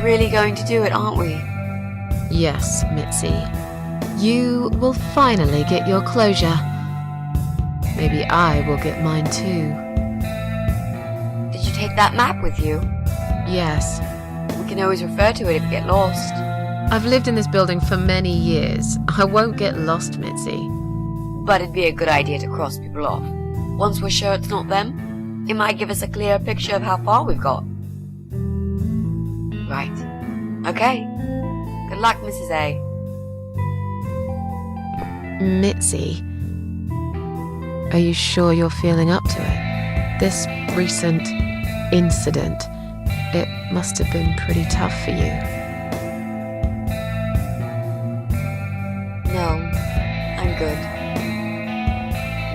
really going to do it, aren't we? Yes, Mitzi. You will finally get your closure. Maybe I will get mine too. Did you take that map with you? Yes. We can always refer to it if you get lost. I've lived in this building for many years. I won't get lost, Mitzi. But it'd be a good idea to cross people off. Once we're sure it's not them, it might give us a clearer picture of how far we've got. Right. Okay. Good luck, Mrs. A. Mitzi, are you sure you're feeling up to it? This recent incident, it must have been pretty tough for you. No, I'm good.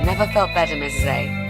Never felt better, Mrs. A.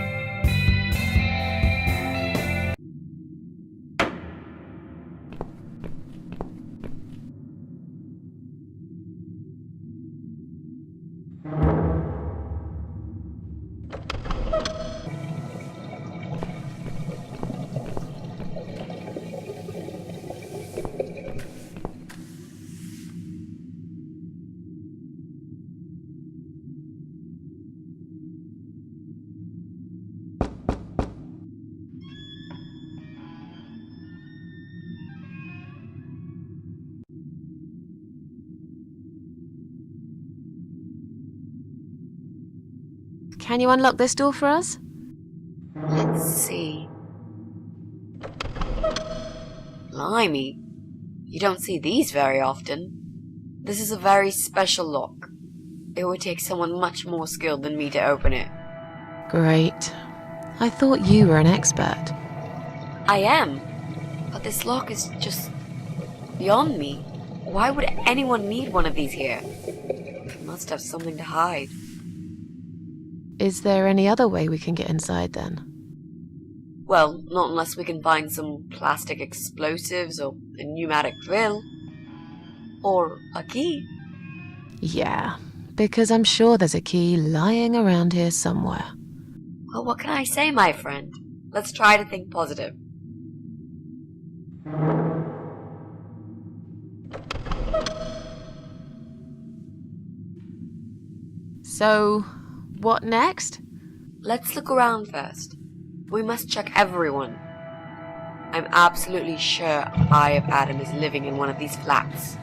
Can you unlock this door for us? Let's see. Blimey. You don't see these very often. This is a very special lock. It would take someone much more skilled than me to open it. Great. I thought you were an expert. I am. But this lock is just beyond me. Why would anyone need one of these here? They must have something to hide. Is there any other way we can get inside then? Well, not unless we can find some plastic explosives or a pneumatic drill. Or a key. Yeah, because I'm sure there's a key lying around here somewhere. Well, what can I say, my friend? Let's try to think positive. So, what next? Let's look around first. We must check everyone. I'm absolutely sure Eye of Adam is living in one of these flats.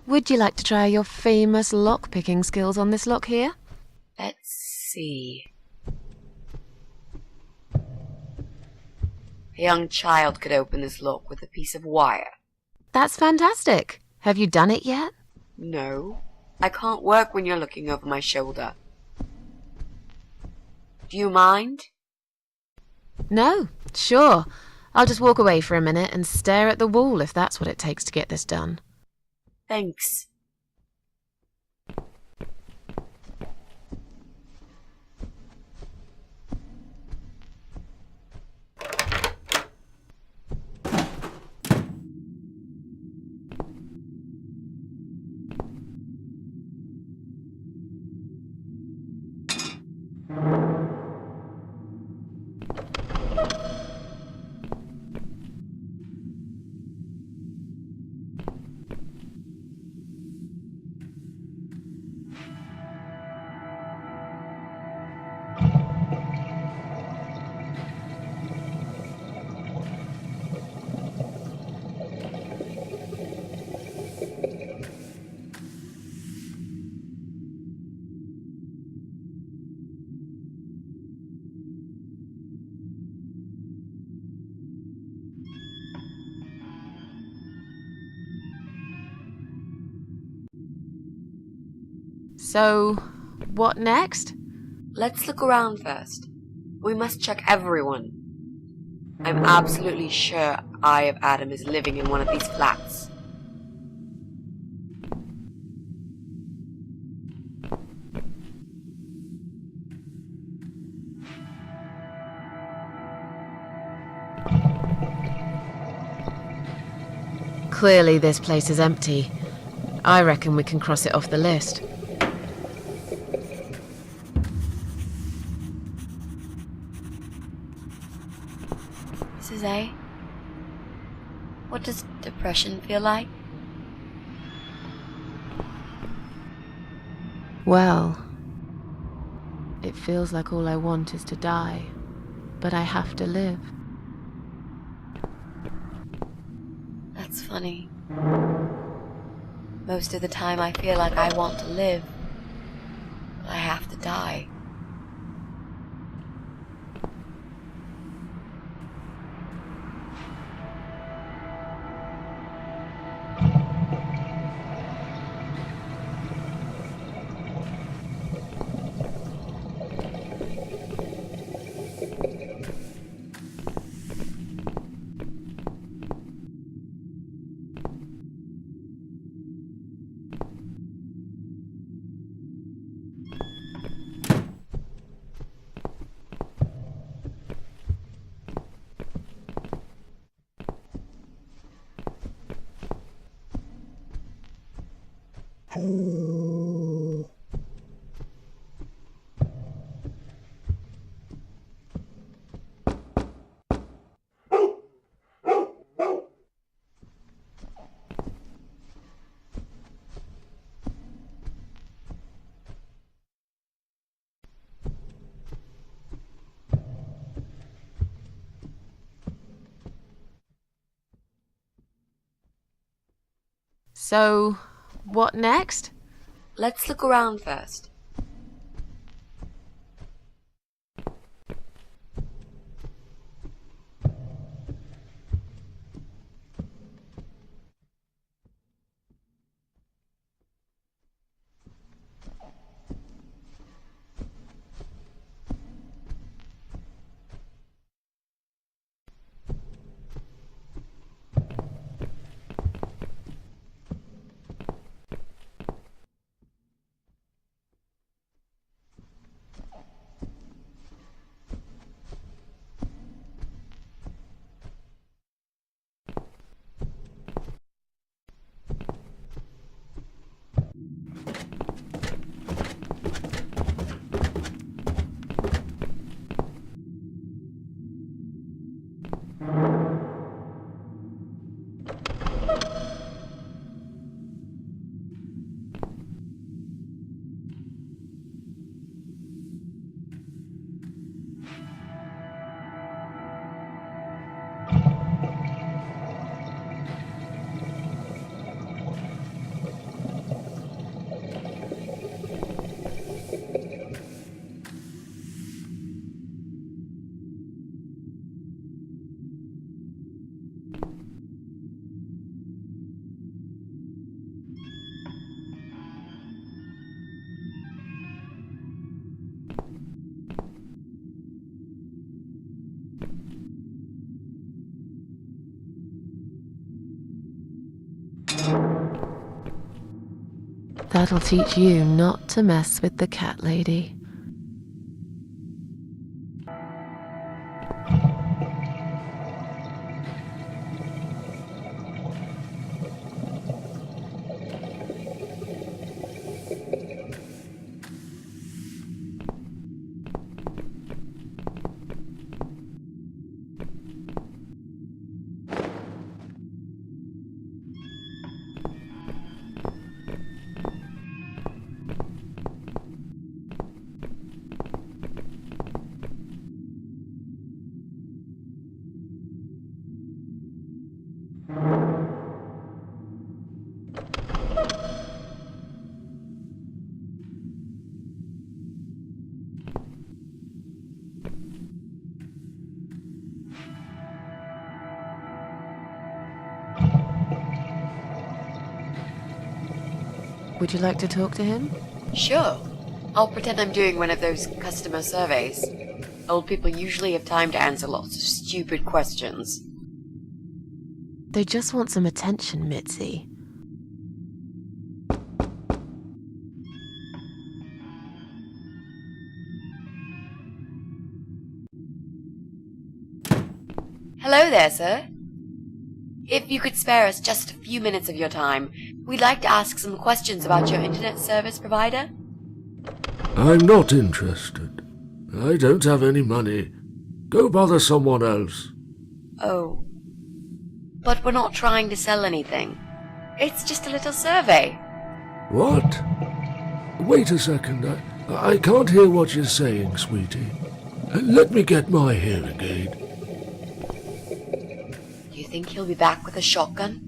Would you like to try your famous lock-picking skills on this lock here? Let's see. A young child could open this lock with a piece of wire. That's fantastic. Have you done it yet? No, I can't work when you're looking over my shoulder. Do you mind? No, sure. I'll just walk away for a minute and stare at the wall if that's what it takes to get this done. Thanks. So, what next? Let's look around first. We must check everyone. I'm absolutely sure Eye of Adam is living in one of these flats. Clearly this place is empty. I reckon we can cross it off the list. Mrs. A, what does depression feel like? Well, it feels like all I want is to die, but I have to live. That's funny. Most of the time I feel like I want to live, but I have to die. So, what next? Let's look around first. That'll teach you not to mess with the cat lady. Would you like to talk to him? Sure. I'll pretend I'm doing one of those customer surveys. Old people usually have time to answer lots of stupid questions. They just want some attention, Mitzi. Hello there, sir. If you could spare us just a few minutes of your time, we'd like to ask some questions about your internet service provider. I'm not interested. I don't have any money. Go bother someone else. Oh. But we're not trying to sell anything. It's just a little survey. What? Wait a second. I can't hear what you're saying, sweetie. Let me get my hearing aid. Do you think he'll be back with a shotgun?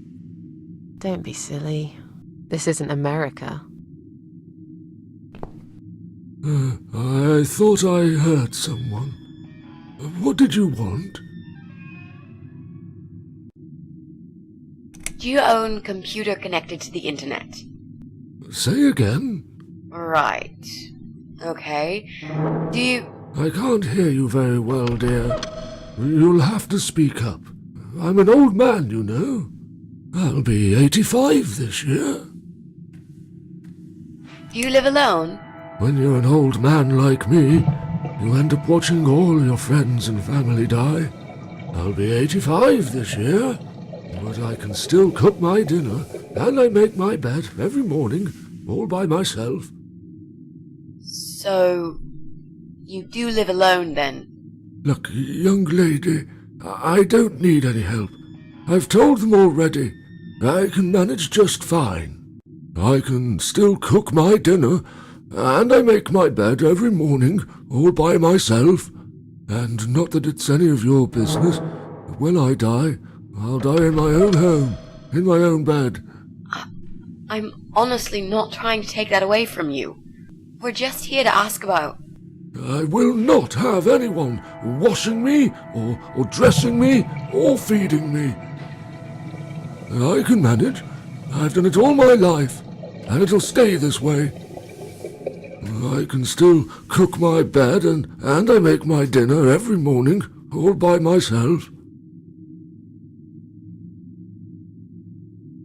Don't be silly. This isn't America. I thought I heard someone. What did you want? Do you own computer connected to the internet? Say again? Right. Okay. Do you... I can't hear you very well, dear. You'll have to speak up. I'm an old man, you know. I'll be 85 this year. Do you live alone? When you're an old man like me, you end up watching all your friends and family die. I'll be 85 this year, but I can still cook my dinner, and I make my bed every morning, all by myself. So... you do live alone, then? Look, young lady, I don't need any help. I've told them already. I can manage just fine. I can still cook my dinner, and I make my bed every morning, all by myself. And not that it's any of your business, but when I die, I'll die in my own home, in my own bed. I'm honestly not trying to take that away from you. We're just here to ask about... I will not have anyone washing me, or dressing me, or feeding me. I can manage. I've done it all my life, and it'll stay this way. I can still cook my bed, and I make my dinner every morning, all by myself.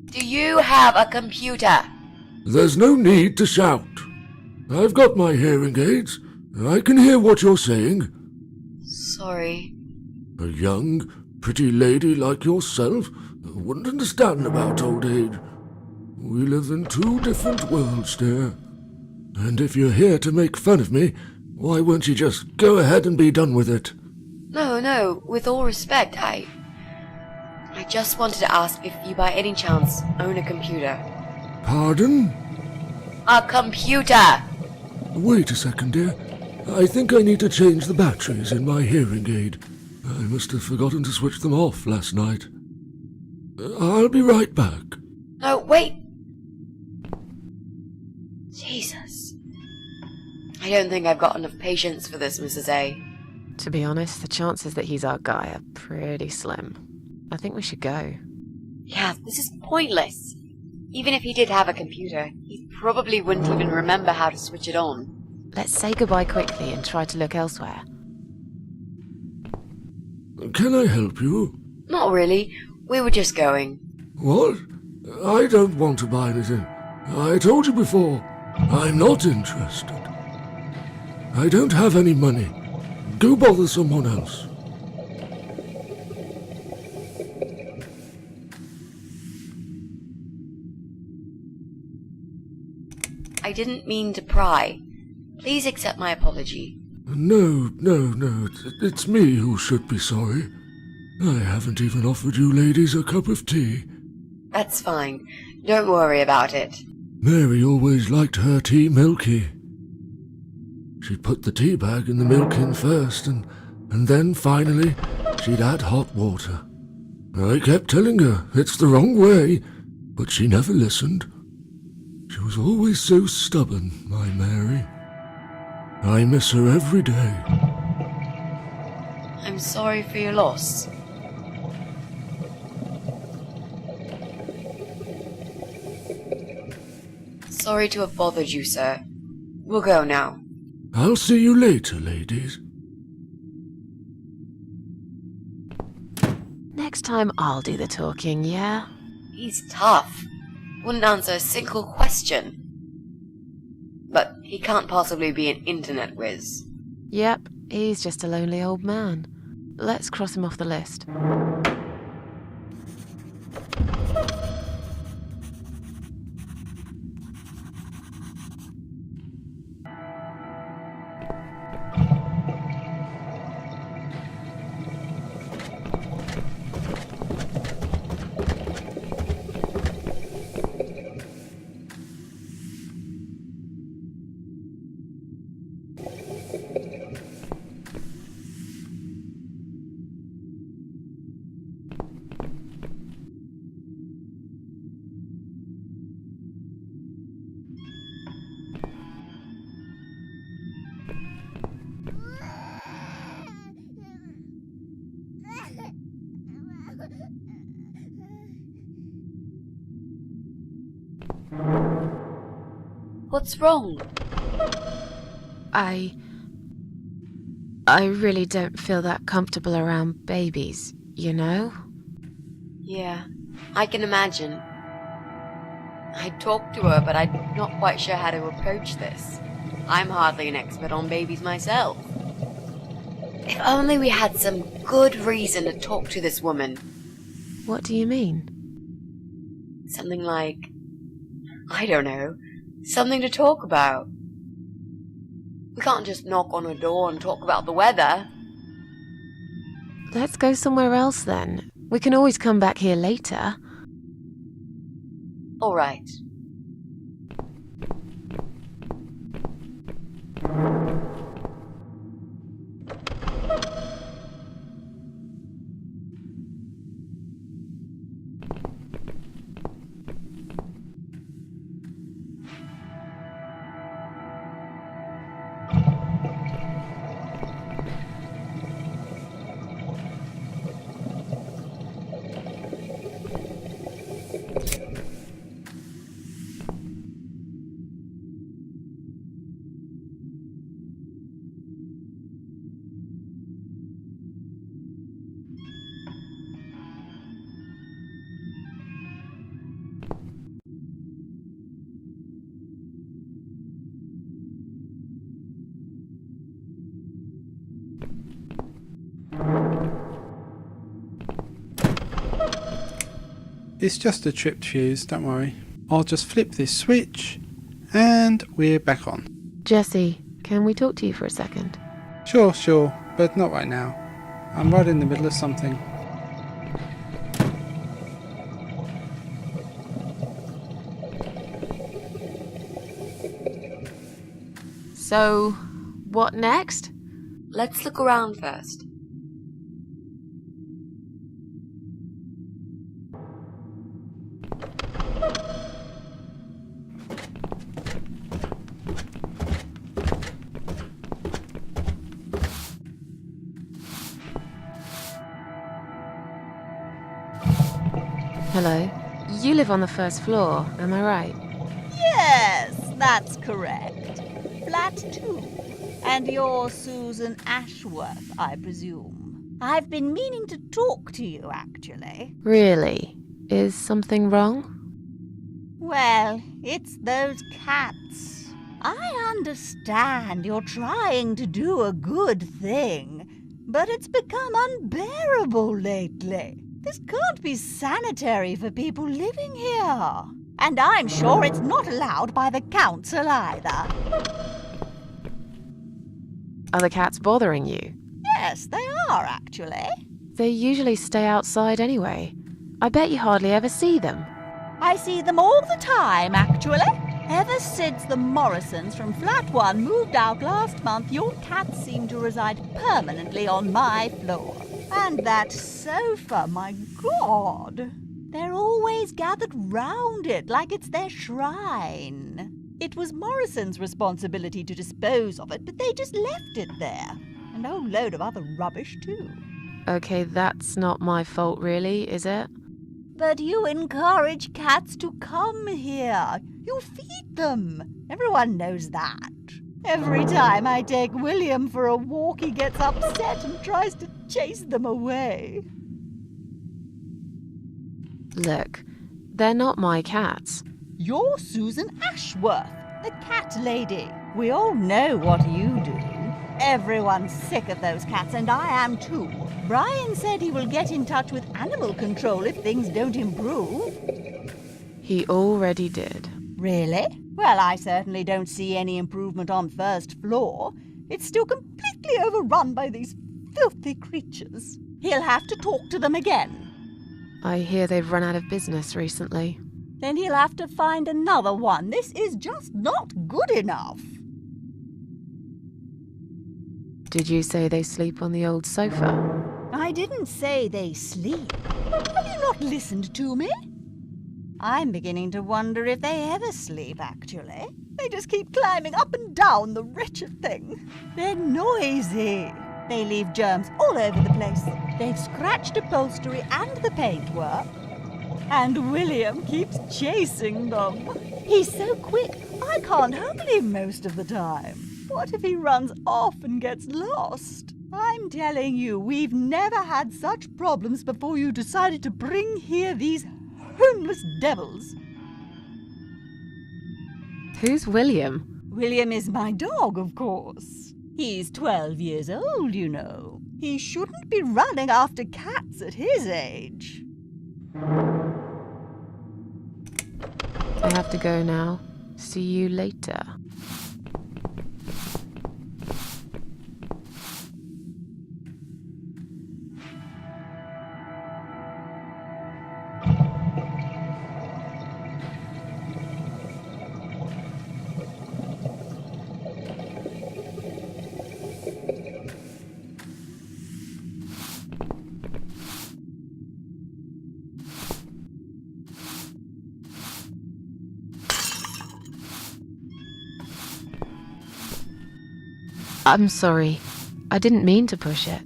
Do you have a computer? There's no need to shout. I've got my hearing aids. I can hear what you're saying. Sorry. A young, pretty lady like yourself wouldn't understand about old age. We live in two different worlds, dear. And if you're here to make fun of me, why won't you just go ahead and be done with it? No, with all respect, I just wanted to ask if you by any chance own a computer. Pardon? A computer! Wait a second, dear. I think I need to change the batteries in my hearing aid. I must have forgotten to switch them off last night. I'll be right back. No, wait! Jesus. I don't think I've got enough patience for this, Mrs. A. To be honest, the chances that he's our guy are pretty slim. I think we should go. Yeah, this is pointless. Even if he did have a computer, he probably wouldn't even remember how to switch it on. Let's say goodbye quickly and try to look elsewhere. Can I help you? Not really. We were just going. What? I don't want to buy anything. I told you before, I'm not interested. I don't have any money. Go bother someone else. I didn't mean to pry. Please accept my apology. No. It's me who should be sorry. I haven't even offered you ladies a cup of tea. That's fine. Don't worry about it. Mary always liked her tea milky. She'd put the tea bag in the milk in first, and then finally she'd add hot water. I kept telling her it's the wrong way, but she never listened. She was always so stubborn, my Mary. I miss her every day. I'm sorry for your loss. Sorry to have bothered you, sir. We'll go now. I'll see you later, ladies. Next time I'll do the talking, yeah? He's tough. Wouldn't answer a single question. But he can't possibly be an internet whiz. Yep, he's just a lonely old man. Let's cross him off the list. What's wrong? I really don't feel that comfortable around babies, you know? Yeah, I can imagine. I talked to her, but I'm not quite sure how to approach this. I'm hardly an expert on babies myself. If only we had some good reason to talk to this woman. What do you mean? Something like, I don't know, something to talk about. We can't just knock on her door and talk about the weather. Let's go somewhere else then. We can always come back here later. All right. It's just a tripped fuse, don't worry. I'll just flip this switch and we're back on. Jesse, can we talk to you for a second? Sure, but not right now. I'm right in the middle of something. So, what next? Let's look around first. Hello. You live on the first floor, am I right? Yes, that's correct. Flat 2. And you're Susan Ashworth, I presume. I've been meaning to talk to you, actually. Really? Is something wrong? Well, it's those cats. I understand you're trying to do a good thing, but it's become unbearable lately. This can't be sanitary for people living here. And I'm sure it's not allowed by the council either. Are the cats bothering you? Yes, they are, actually. They usually stay outside anyway. I bet you hardly ever see them. I see them all the time, actually. Ever since the Morrisons from Flat 1 moved out last month, your cats seem to reside permanently on my floor. And that sofa, my God! They're always gathered round it like it's their shrine. It was Morrison's responsibility to dispose of it, but they just left it there. And a whole load of other rubbish, too. Okay, that's not my fault really, is it? But you encourage cats to come here. You feed them. Everyone knows that. Every time I take William for a walk, he gets upset and tries to chase them away. Look, they're not my cats. You're Susan Ashworth, the cat lady. We all know what you do. Everyone's sick of those cats, and I am too. Brian said he will get in touch with animal control if things don't improve. He already did. Really? Well, I certainly don't see any improvement on first floor. It's still completely overrun by these filthy creatures. He'll have to talk to them again. I hear they've run out of business recently. Then he'll have to find another one. This is just not good enough. Did you say they sleep on the old sofa? I didn't say they sleep. Have you not listened to me? I'm beginning to wonder if they ever sleep, actually. They just keep climbing up and down, the wretched thing. They're noisy. They leave germs all over the place. They've scratched upholstery and the paintwork. And William keeps chasing them. He's so quick, I can't handle him most of the time. What if he runs off and gets lost? I'm telling you, we've never had such problems before you decided to bring here these homeless devils. Who's William? William is my dog, of course. He's 12 years old, you know. He shouldn't be running after cats at his age. I have to go now. See you later. I'm sorry. I didn't mean to push it.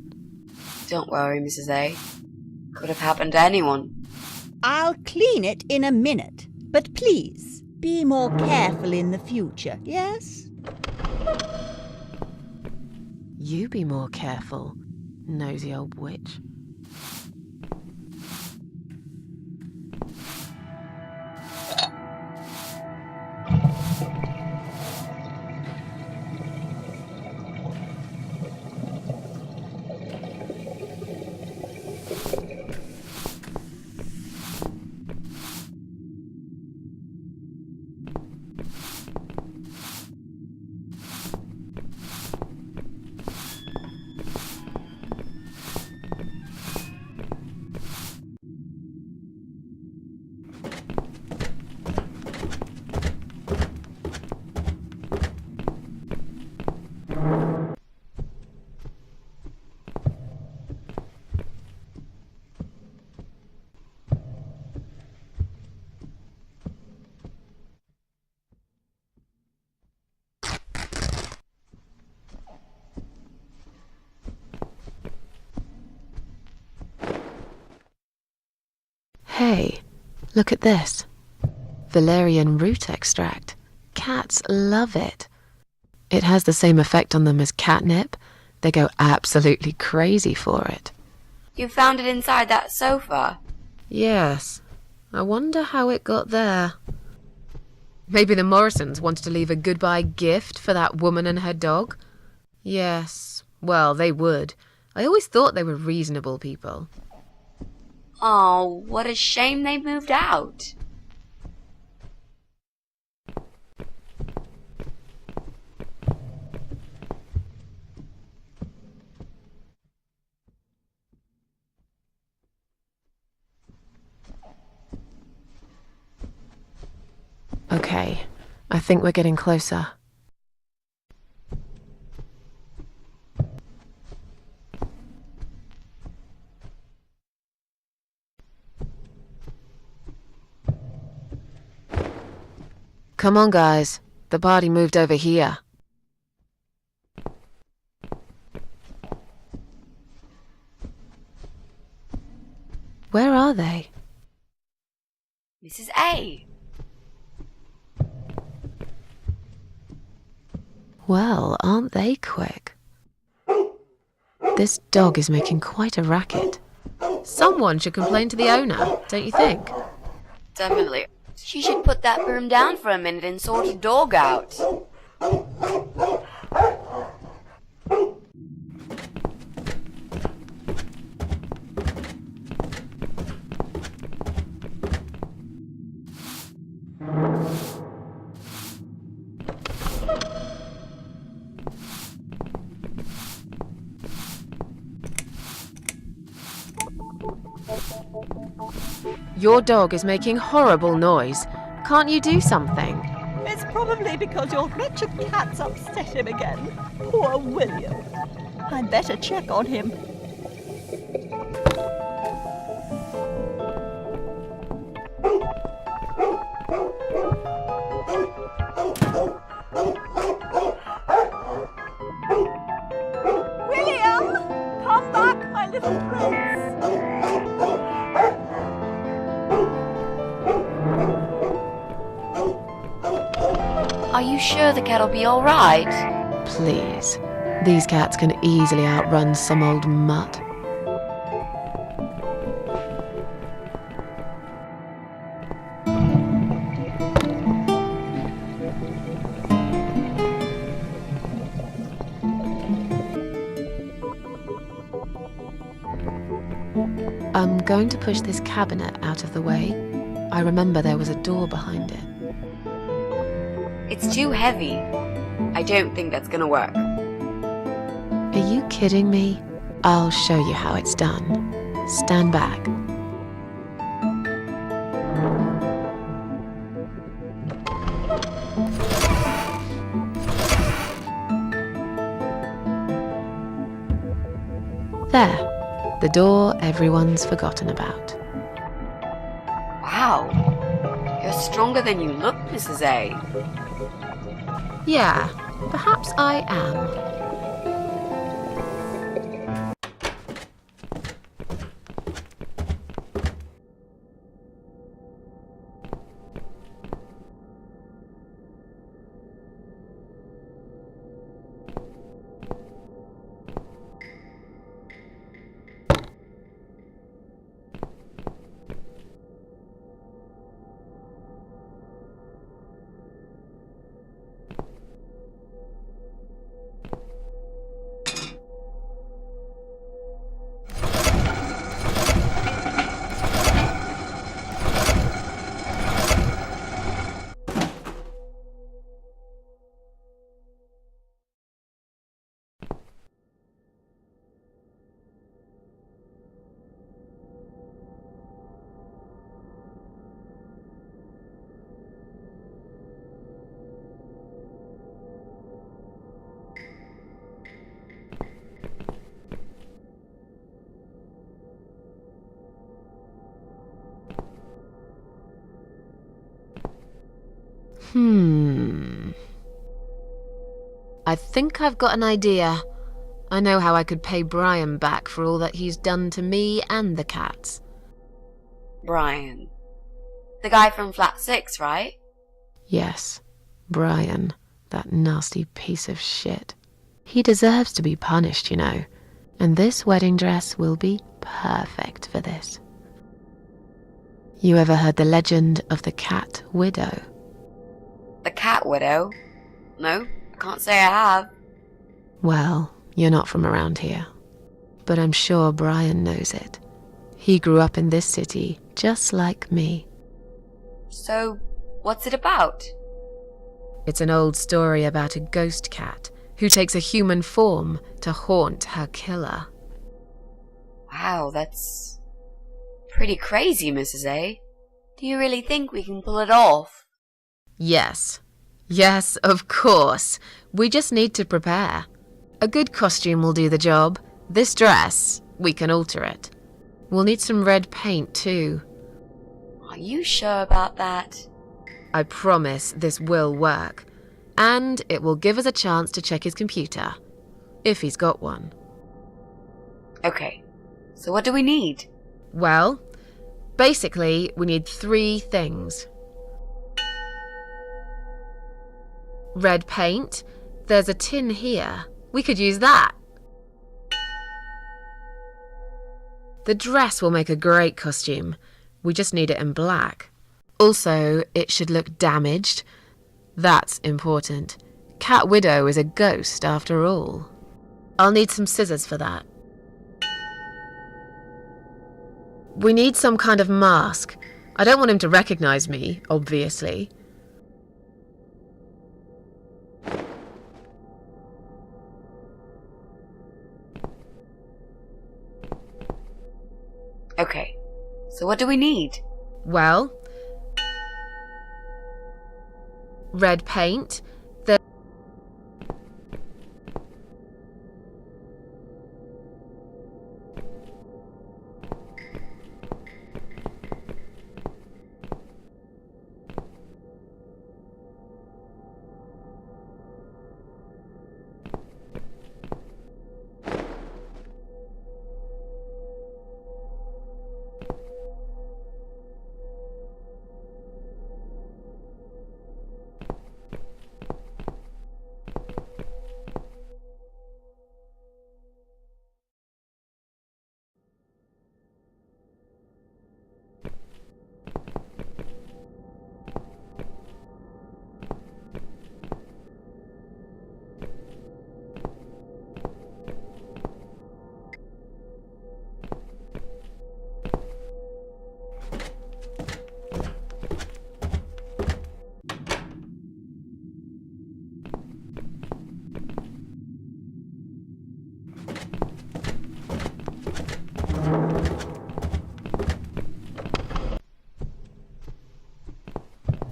Don't worry, Mrs. A. Could have happened to anyone. I'll clean it in a minute, but please, be more careful in the future, yes? You be more careful, nosy old witch. Hey, look at this. Valerian root extract. Cats love it. It has the same effect on them as catnip. They go absolutely crazy for it. You found it inside that sofa? Yes. I wonder how it got there. Maybe the Morrisons wanted to leave a goodbye gift for that woman and her dog? Yes. Well, they would. I always thought they were reasonable people. Oh, what a shame they moved out. Okay, I think we're getting closer. Come on, guys. The party moved over here. Where are they? Mrs. A. Well, aren't they quick? This dog is making quite a racket. Someone should complain to the owner, don't you think? Definitely. She should put that broom down for a minute and sort a dog out. Your dog is making horrible noise. Can't you do something? It's probably because your wretched cat's upset him again. Poor William. I'd better check on him. William! Come back, my little prince! Are you sure the cat'll be all right? Please. These cats can easily outrun some old mutt. I'm going to push this cabinet out of the way. I remember there was a door behind it. It's too heavy. I don't think that's gonna work. Are you kidding me? I'll show you how it's done. Stand back. There, the door everyone's forgotten about. Wow. You're stronger than you look, Mrs. A. Yeah, perhaps I am. I think I've got an idea. I know how I could pay Brian back for all that he's done to me and the cats. Brian. The guy from Flat 6, right? Yes, Brian, that nasty piece of shit. He deserves to be punished, you know, and this wedding dress will be perfect for this. You ever heard the legend of the cat widow? The cat widow? No, I can't say I have. Well, you're not from around here, but I'm sure Brian knows it. He grew up in this city just like me. So, what's it about? It's an old story about a ghost cat who takes a human form to haunt her killer. Wow, that's pretty crazy, Mrs. A. Do you really think we can pull it off? Yes. Yes, of course. We just need to prepare. A good costume will do the job. This dress, we can alter it. We'll need some red paint too. Are you sure about that? I promise this will work. And it will give us a chance to check his computer. If he's got one. Okay, so what do we need? Well, basically, we need 3 things. Red paint, There's a tin here. We could use that. The dress will make a great costume. We just need it in black. Also, it should look damaged. That's important. Cat Widow is a ghost after all. I'll need some scissors for that. We need some kind of mask. I don't want him to recognize me, obviously. Okay, so what do we need? Well, red paint.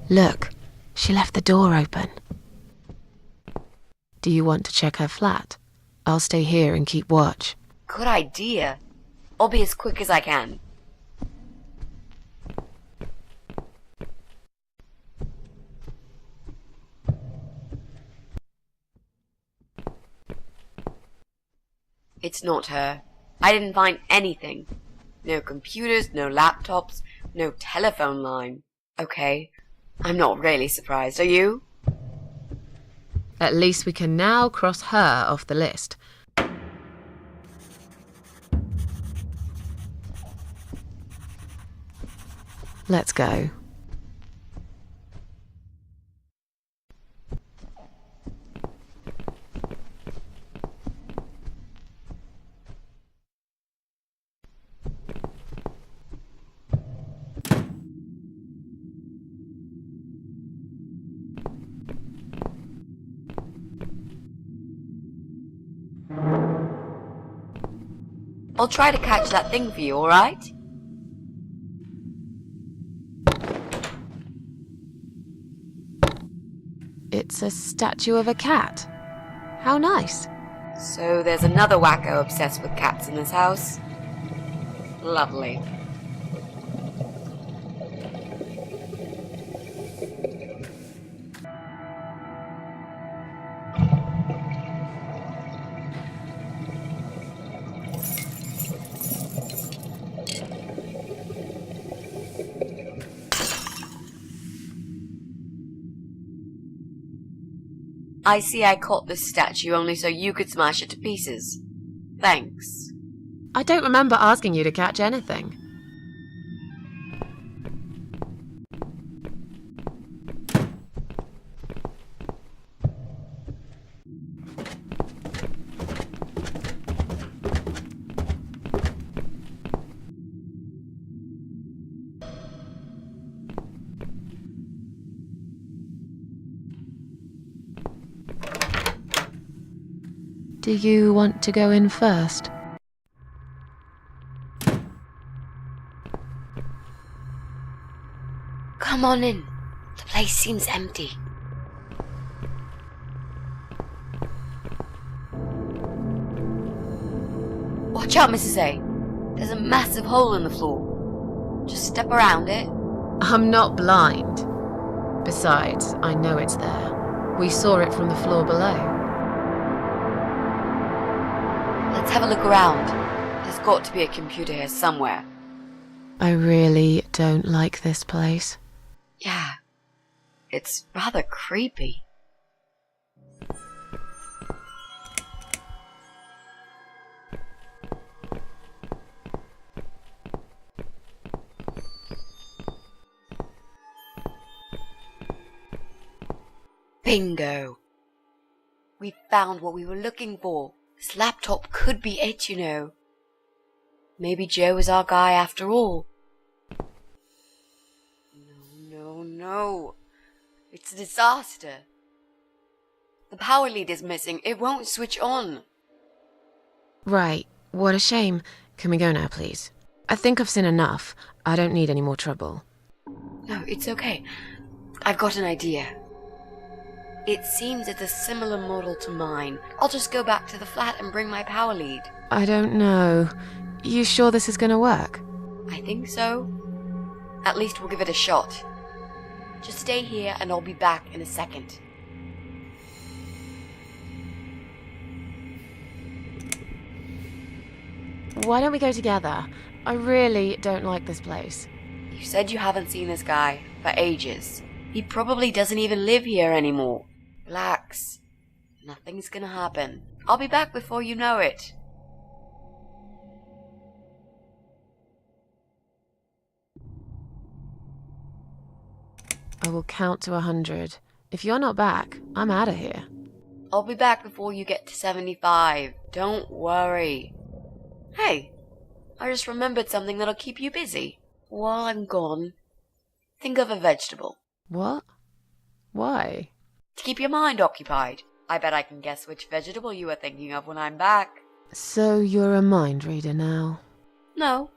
Look, she left the door open. Do you want to check her flat? I'll stay here and keep watch. Good idea. I'll be as quick as I can. It's not her. I didn't find anything. No computers, no laptops, no telephone line. Okay, I'm not really surprised, are you? At least we can now cross her off the list. Let's go. I'll try to catch that thing for you, alright? It's a statue of a cat. How nice. So there's another wacko obsessed with cats in this house. Lovely. I see I caught this statue only so you could smash it to pieces. Thanks. I don't remember asking you to catch anything. Do you want to go in first? Come on in. The place seems empty. Watch out, Mrs. A. There's a massive hole in the floor. Just step around it. I'm not blind. Besides, I know it's there. We saw it from the floor below. Let's have a look around. There's got to be a computer here somewhere. I really don't like this place. Yeah. It's rather creepy. Bingo! We found what we were looking for. This laptop could be it, you know. Maybe Joe is our guy after all. No. It's a disaster. The power lead is missing. It won't switch on. Right. What a shame. Can we go now, please? I think I've seen enough. I don't need any more trouble. No, it's okay. I've got an idea. It seems it's a similar model to mine. I'll just go back to the flat and bring my power lead. I don't know. You sure this is gonna work? I think so. At least we'll give it a shot. Just stay here and I'll be back in a second. Why don't we go together? I really don't like this place. You said you haven't seen this guy for ages. He probably doesn't even live here anymore. Relax. Nothing's gonna happen. I'll be back before you know it. I will count to 100. If you're not back, I'm out of here. I'll be back before you get to 75. Don't worry. Hey, I just remembered something that'll keep you busy. While I'm gone, think of a vegetable. What? Why? To keep your mind occupied. I bet I can guess which vegetable you were thinking of when I'm back. So you're a mind reader now? No,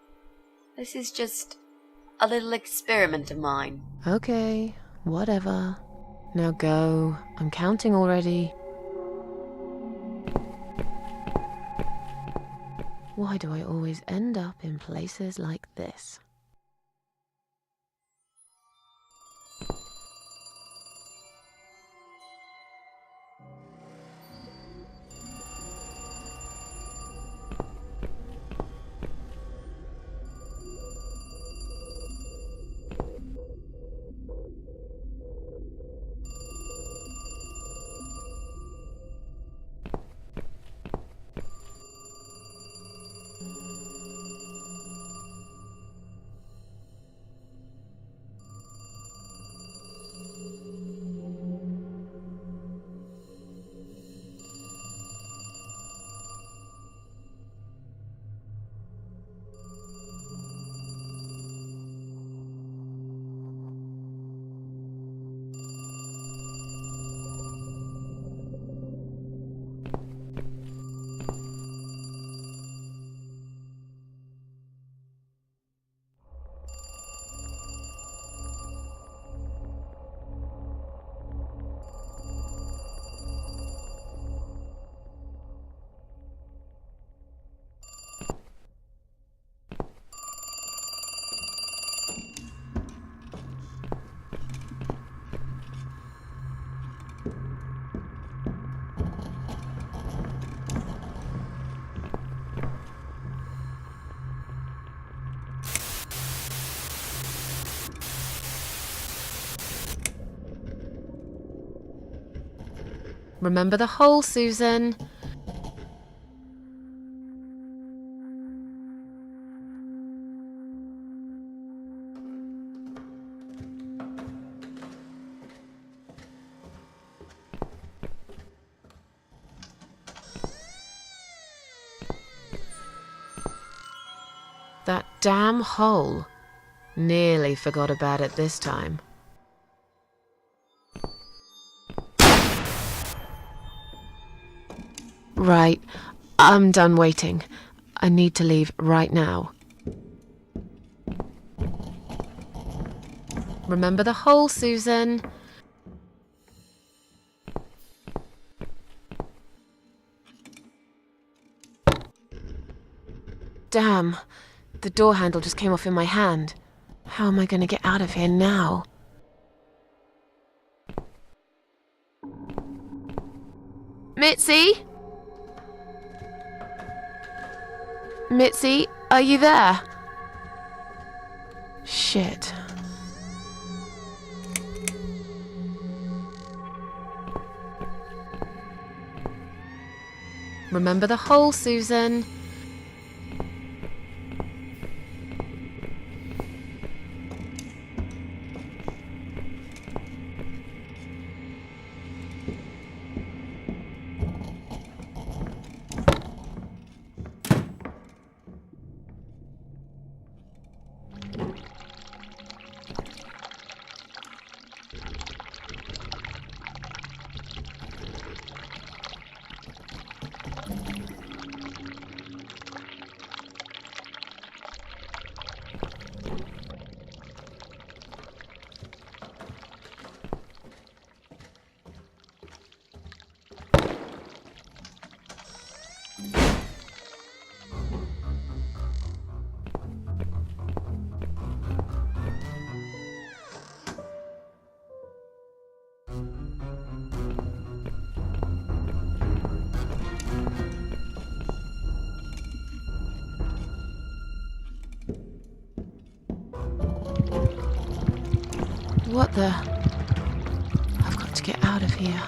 this is just a little experiment of mine. Okay, whatever. Now go. I'm counting already. Why do I always end up in places like this? Remember the hole, Susan. That damn hole. Nearly forgot about it this time. Right, I'm done waiting. I need to leave right now. Remember the hole, Susan. Damn, the door handle just came off in my hand. How am I going to get out of here now? Mitzi? Mitzi, are you there? Shit. Remember the hole, Susan. What the? I've got to get out of here.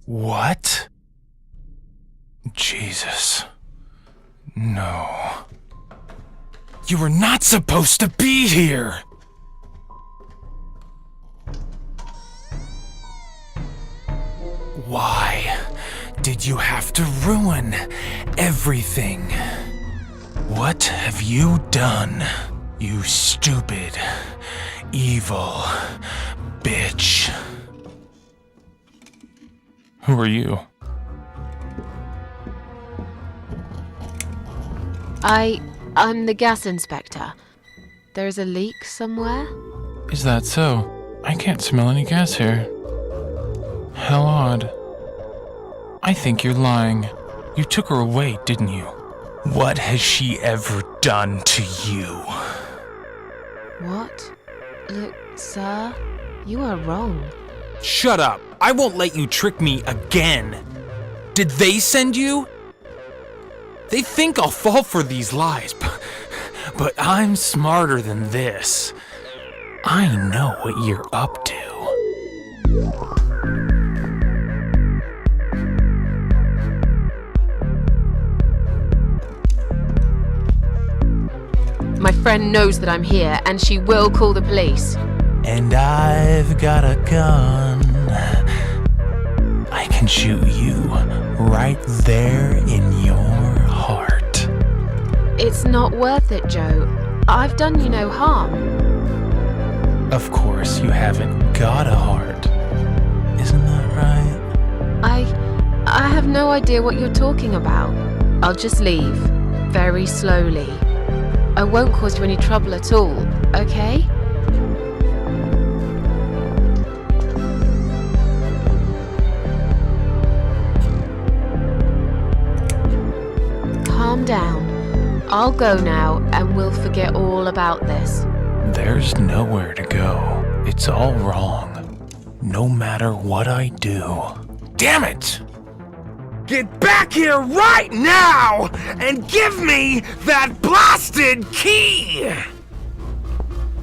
What? Jesus. No. You were not supposed to be here! Why did you have to ruin everything? What have you done, you stupid, evil bitch? Who are you? I'm the gas inspector. There's a leak somewhere? Is that so? I can't smell any gas here. How odd. I think you're lying. You took her away, didn't you? What has she ever done to you? What? Look, sir, you are wrong. Shut up! I won't let you trick me again! Did they send you? They think I'll fall for these lies, but I'm smarter than this. I know what you're up to. My friend knows that I'm here, and she will call the police. And I've got a gun. I can shoot you right there in your heart. It's not worth it, Joe. I've done you no harm. Of course you haven't got a heart. Isn't that right? I have no idea what you're talking about. I'll just leave. Very slowly. I won't cause you any trouble at all, okay? Calm down. I'll go now, and we'll forget all about this. There's nowhere to go. It's all wrong. No matter what I do. Damn it! Get back here right now and give me that blasted key!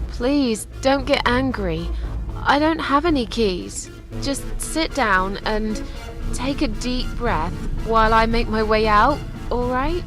Please, don't get angry. I don't have any keys. Just sit down and take a deep breath while I make my way out, all right?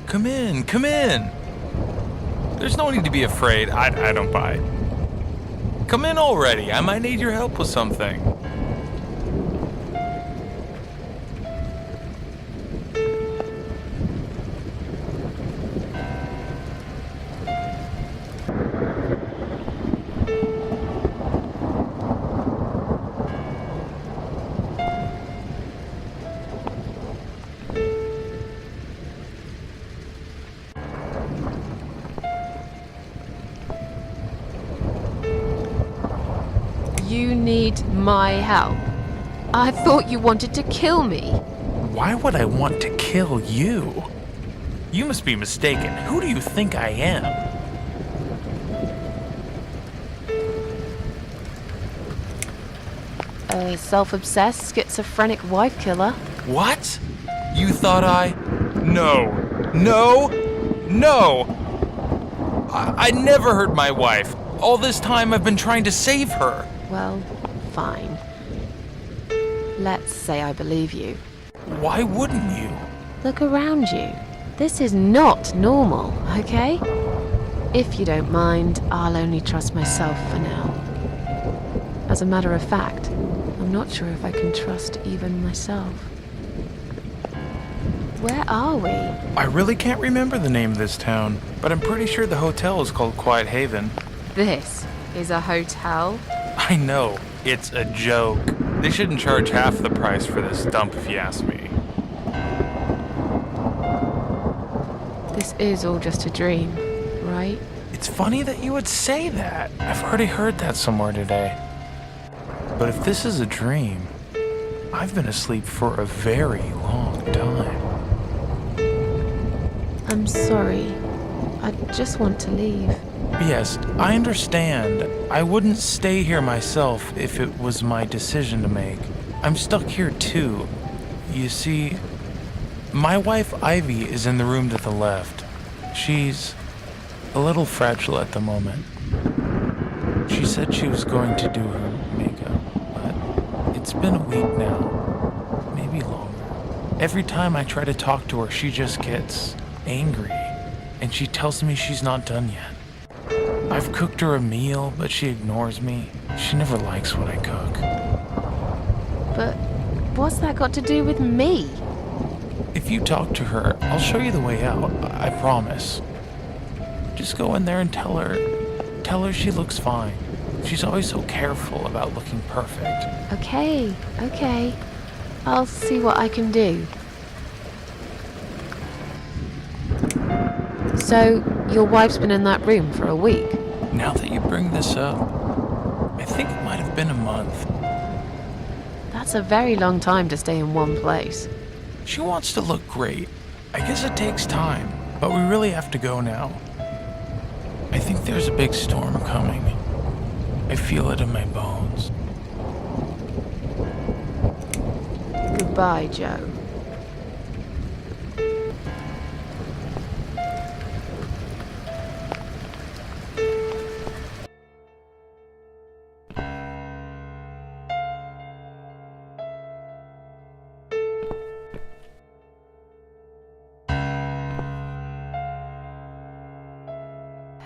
Come in, come in. There's no need to be afraid. I don't bite. Come in already. I might need your help with something. You need my help. I thought you wanted to kill me. Why would I want to kill you? You must be mistaken. Who do you think I am? A self-obsessed, schizophrenic wife killer. What? You thought I... No. No! No! I never hurt my wife. All this time I've been trying to save her. Well, fine. Let's say I believe you. Why wouldn't you? Look around you. This is not normal, okay? If you don't mind, I'll only trust myself for now. As a matter of fact, I'm not sure if I can trust even myself. Where are we? I really can't remember the name of this town, but I'm pretty sure the hotel is called Quiet Haven. This is a hotel? I know, it's a joke. They shouldn't charge half the price for this dump if you ask me. This is all just a dream, right? It's funny that you would say that. I've already heard that somewhere today. But if this is a dream, I've been asleep for a very long time. I'm sorry. I just want to leave. Yes, I understand. I wouldn't stay here myself if it was my decision to make. I'm stuck here too. You see, my wife Ivy is in the room to the left. She's a little fragile at the moment. She said she was going to do her makeup, but it's been a week now, maybe longer. Every time I try to talk to her, she just gets angry, and she tells me she's not done yet. I've cooked her a meal, but she ignores me. She never likes what I cook. But what's that got to do with me? If you talk to her, I'll show you the way out, I promise. Just go in there and tell her she looks fine. She's always so careful about looking perfect. Okay. I'll see what I can do. So, your wife's been in that room for a week? Now that you bring this up, I think it might have been a month. That's a very long time to stay in one place. She wants to look great. I guess it takes time, but we really have to go now. I think there's a big storm coming. I feel it in my bones. Goodbye, Joe.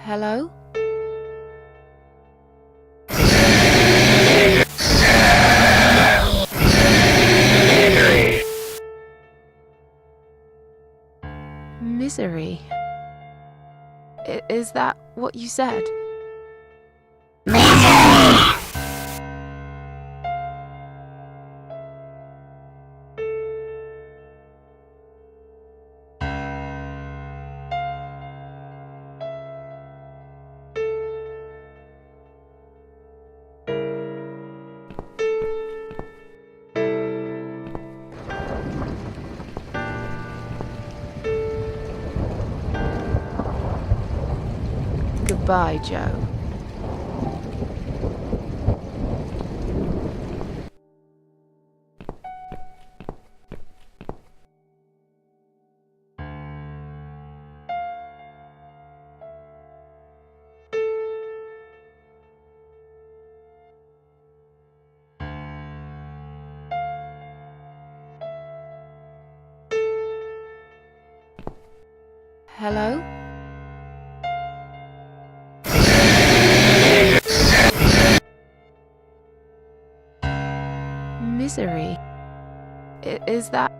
Hello? Misery. Is that what you said? Goodbye, Joe. Hello? Misery. Is that...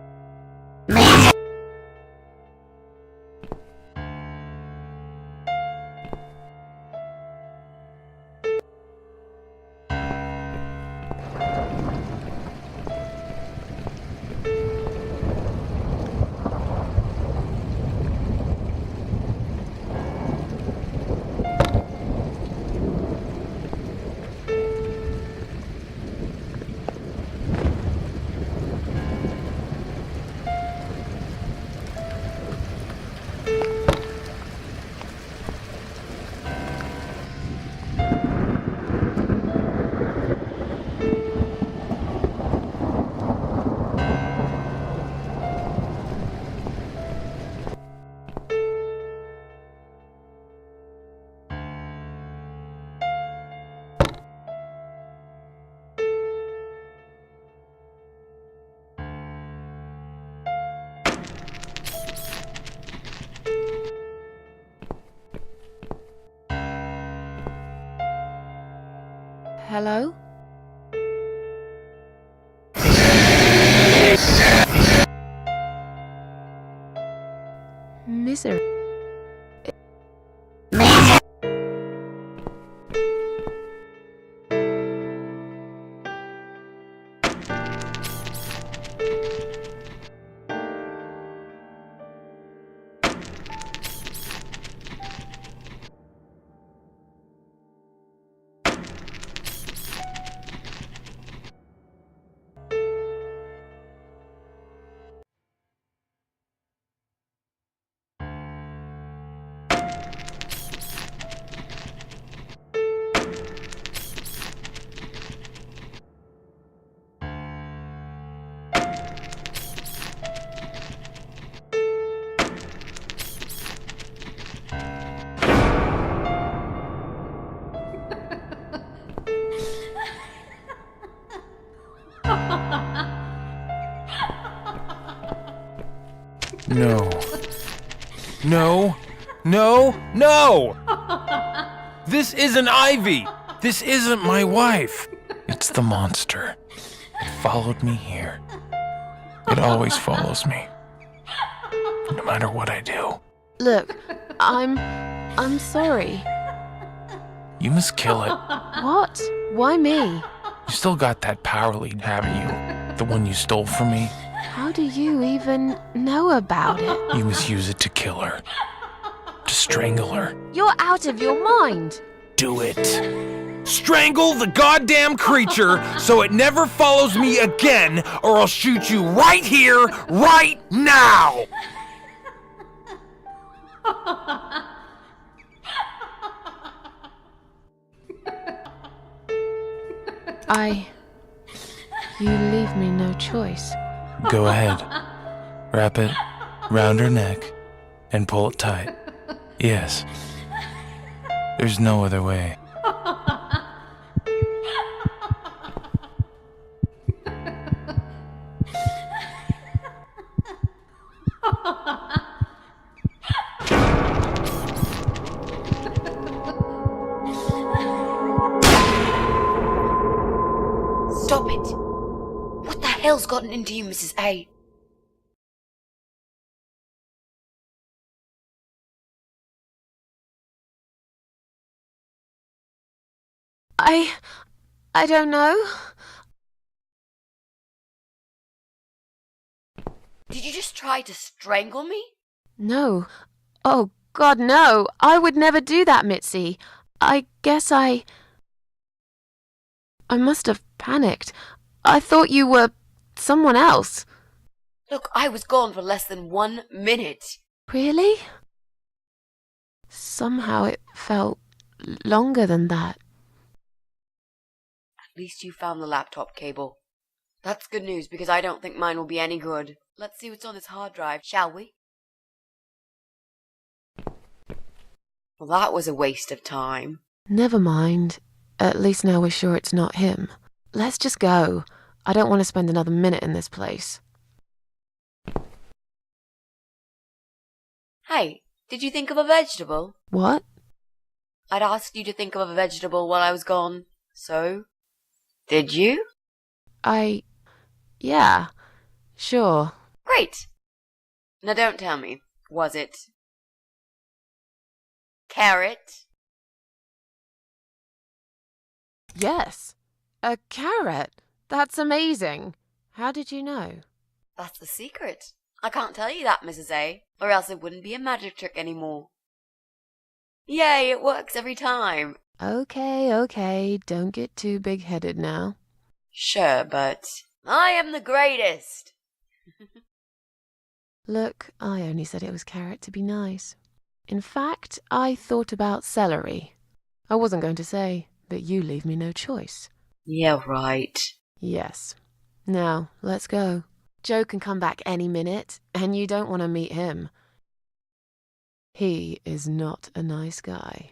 Hello? Misery. No. No. No. No! This isn't Ivy! This isn't my wife! It's the monster. It followed me here. It always follows me. No matter what I do. Look, I'm sorry. You must kill it. What? Why me? You still got that power lead, haven't you? The one you stole from me? How do you even know about it? You must use it to kill her. To strangle her. You're out of your mind. Do it. Strangle the goddamn creature so it never follows me again, or I'll shoot you right here, right now! You leave me no choice. Go ahead. Wrap it round her neck and pull it tight. Yes. There's no other way. Stop it! What the hell's gotten into you, Mrs. A? I don't know. Did you just try to strangle me? No. Oh, God, no. I would never do that, Mitzi. I guess I must have panicked. I thought you were someone else. Look, I was gone for less than 1 minute. Really? Somehow it felt longer than that. At least you found the laptop cable. That's good news because I don't think mine will be any good. Let's see what's on this hard drive, shall we? Well, that was a waste of time. Never mind. At least now we're sure it's not him. Let's just go. I don't want to spend another minute in this place. Hey, did you think of a vegetable? What? I'd asked you to think of a vegetable while I was gone. So, did you? Yeah, sure. Great. Now don't tell me. Was it carrot? Yes. A carrot. That's amazing. How did you know? That's the secret. I can't tell you that, Mrs. A, or else it wouldn't be a magic trick anymore. Yay, it works every time. Okay, don't get too big-headed now. Sure, but I am the greatest. Look, I only said it was carrot to be nice. In fact, I thought about celery. I wasn't going to say, but you leave me no choice. Yeah, right. Yes. Now, let's go. Joe can come back any minute, and you don't want to meet him. He is not a nice guy.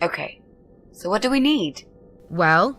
Okay, so what do we need? Well,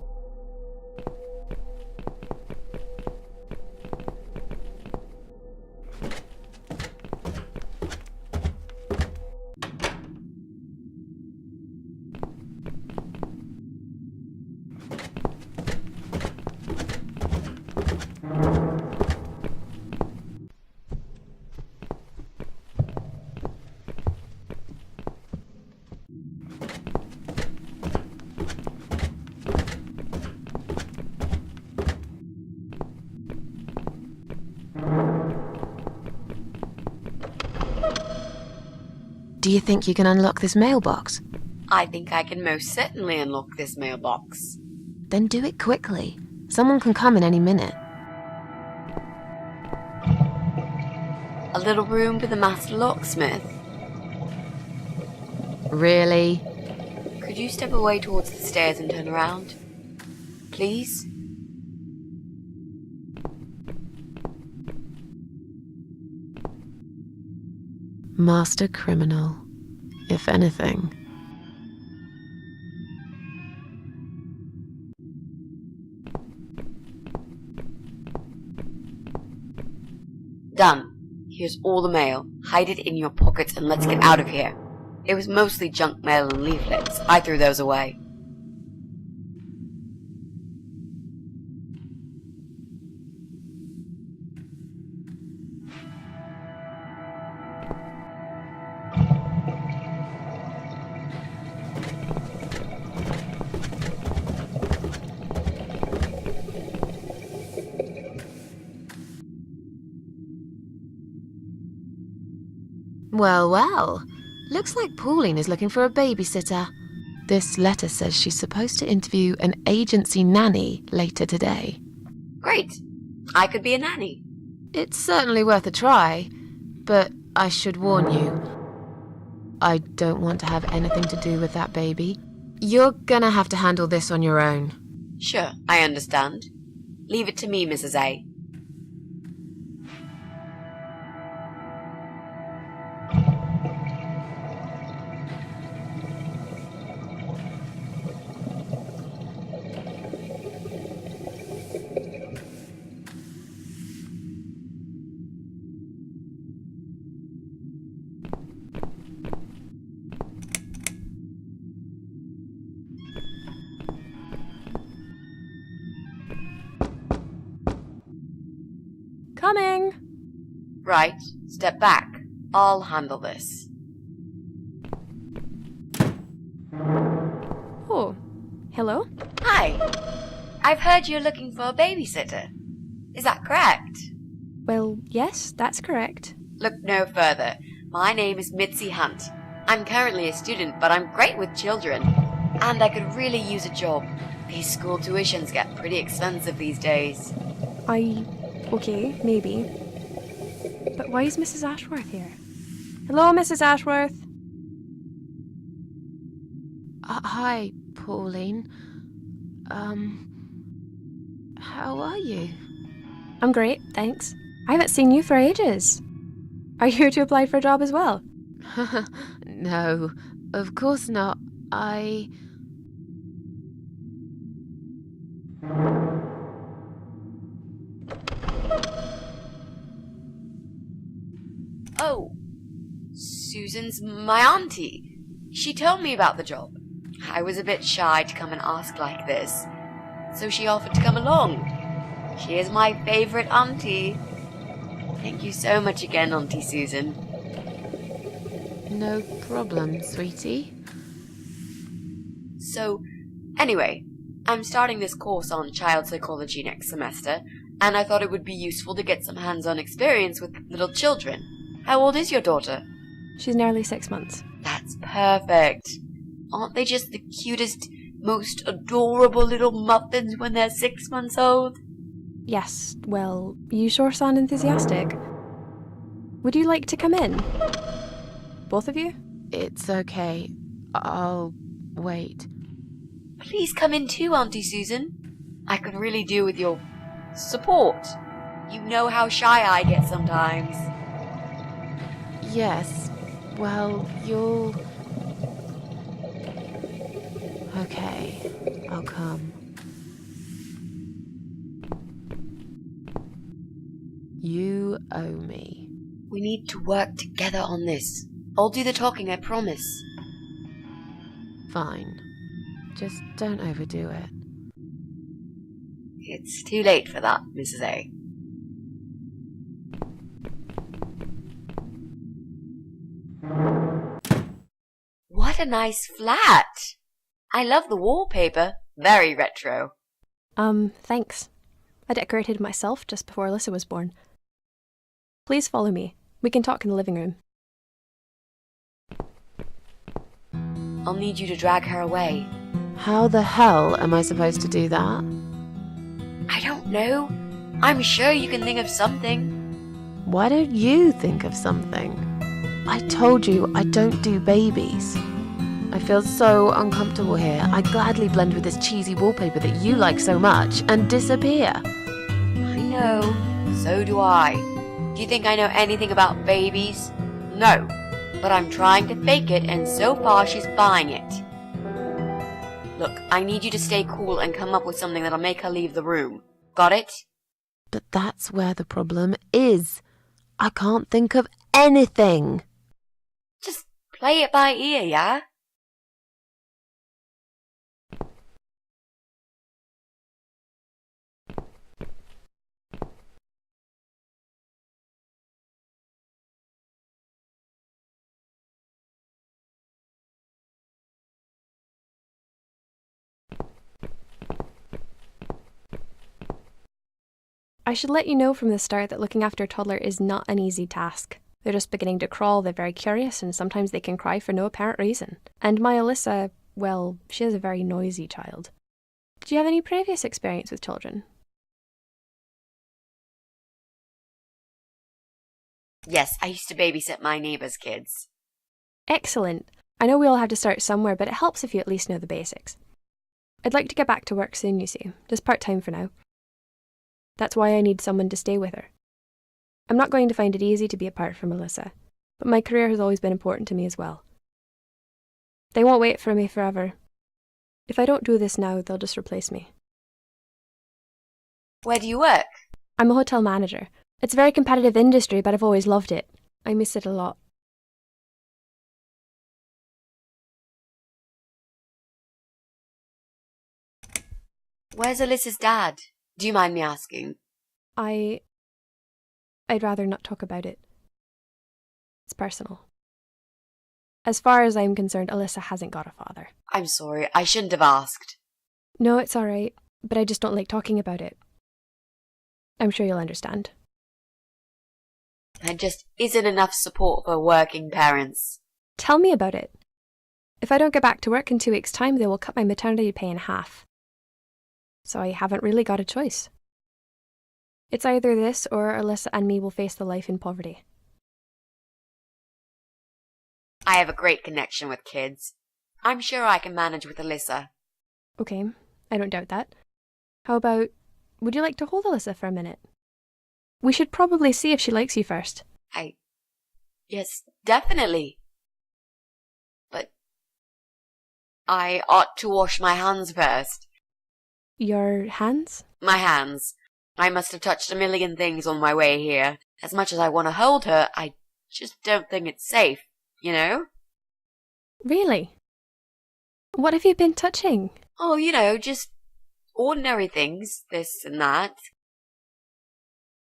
do you think you can unlock this mailbox? I think I can most certainly unlock this mailbox. Then do it quickly. Someone can come in any minute. A little room for the master locksmith. Really? Could you step away towards the stairs and turn around? Please? Master criminal, if anything. Done. Here's all the mail. Hide it in your pockets and let's get out of here. It was mostly junk mail and leaflets. I threw those away. Well, well. Looks like Pauline is looking for a babysitter. This letter says she's supposed to interview an agency nanny later today. Great. I could be a nanny. It's certainly worth a try, but I should warn you. I don't want to have anything to do with that baby. You're gonna have to handle this on your own. Sure, I understand. Leave it to me, Mrs. A. Coming! Right, step back. I'll handle this. Oh, hello? Hi. I've heard you're looking for a babysitter. Is that correct? Well, yes, that's correct. Look no further. My name is Mitzi Hunt. I'm currently a student, but I'm great with children. And I could really use a job. These school tuitions get pretty expensive these days. Okay, maybe. But why is Mrs. Ashworth here? Hello, Mrs. Ashworth. Hi, Pauline. How are you? I'm great, thanks. I haven't seen you for ages. Are you here to apply for a job as well? No, of course not. Oh, Susan's my auntie. She told me about the job. I was a bit shy to come and ask like this, so she offered to come along. She is my favorite auntie. Thank you so much again, Auntie Susan. No problem, sweetie. So, anyway, I'm starting this course on child psychology next semester, and I thought it would be useful to get some hands-on experience with little children. How old is your daughter? She's nearly 6 months. That's perfect. Aren't they just the cutest, most adorable little muffins when they're 6 months old? Yes, well, you sure sound enthusiastic. Would you like to come in? Both of you? It's okay. I'll wait. Please come in too, Auntie Susan. I could really do with your support. You know how shy I get sometimes. Yes. Well, you'll... Okay, I'll come. You owe me. We need to work together on this. I'll do the talking, I promise. Fine. Just don't overdo it. It's too late for that, Mrs. A. What a nice flat! I love the wallpaper. Very retro. Thanks. I decorated myself just before Alyssa was born. Please follow me. We can talk in the living room. I'll need you to drag her away. How the hell am I supposed to do that? I don't know. I'm sure you can think of something. Why don't you think of something? I told you I don't do babies. I feel so uncomfortable here. I'd gladly blend with this cheesy wallpaper that you like so much and disappear. I know. So do I. Do you think I know anything about babies? No. But I'm trying to fake it, and so far she's buying it. Look, I need you to stay cool and come up with something that'll make her leave the room. Got it? But that's where the problem is. I can't think of anything. Just play it by ear, yeah? I should let you know from the start that looking after a toddler is not an easy task. They're just beginning to crawl, they're very curious, and sometimes they can cry for no apparent reason. And my Alyssa, well, she is a very noisy child. Do you have any previous experience with children? Yes, I used to babysit my neighbour's kids. Excellent. I know we all have to start somewhere, but it helps if you at least know the basics. I'd like to get back to work soon, you see, just part-time for now. That's why I need someone to stay with her. I'm not going to find it easy to be apart from Alyssa, but my career has always been important to me as well. They won't wait for me forever. If I don't do this now, they'll just replace me. Where do you work? I'm a hotel manager. It's a very competitive industry, but I've always loved it. I miss it a lot. Where's Alyssa's dad? Do you mind me asking? I'd rather not talk about it. It's personal. As far as I'm concerned, Alyssa hasn't got a father. I'm sorry, I shouldn't have asked. No, it's alright, but I just don't like talking about it. I'm sure you'll understand. There just isn't enough support for working parents. Tell me about it. If I don't get back to work in 2 weeks' time, they will cut my maternity pay in half. So I haven't really got a choice. It's either this or Alyssa and me will face the life in poverty. I have a great connection with kids. I'm sure I can manage with Alyssa. Okay, I don't doubt that. How about, would you like to hold Alyssa for a minute? We should probably see if she likes you first. Yes, definitely. But I ought to wash my hands first. Your hands? My hands. I must have touched a million things on my way here. As much as I want to hold her, I just don't think it's safe, you know? Really? What have you been touching? Oh, just ordinary things, this and that.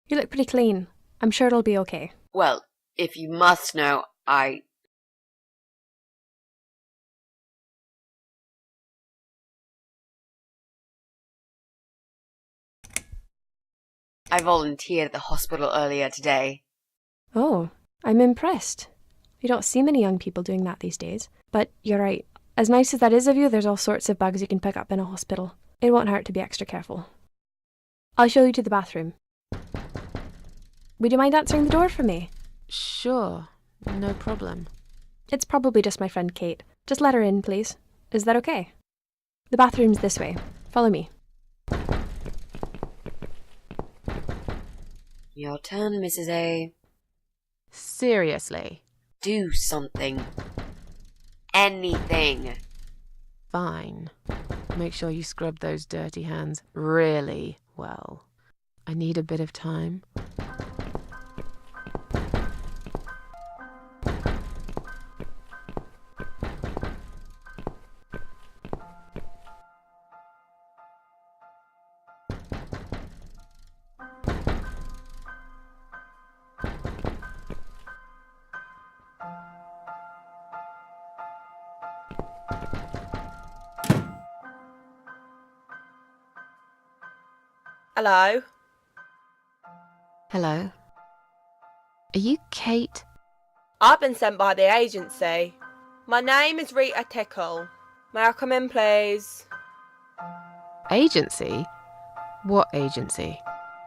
You look pretty clean. I'm sure it'll be okay. Well, if you must know, I volunteered at the hospital earlier today. Oh, I'm impressed. You don't see many young people doing that these days. But you're right. As nice as that is of you, there's all sorts of bugs you can pick up in a hospital. It won't hurt to be extra careful. I'll show you to the bathroom. Would you mind answering the door for me? Sure, no problem. It's probably just my friend Kate. Just let her in, please. Is that okay? The bathroom's this way. Follow me. Your turn, Mrs. A. Seriously? Do something. Anything. Fine. Make sure you scrub those dirty hands really well. I need a bit of time. Hello? Hello? Are you Kate? I've been sent by the agency. My name is Rita Tickle. May I come in, please? Agency? What agency?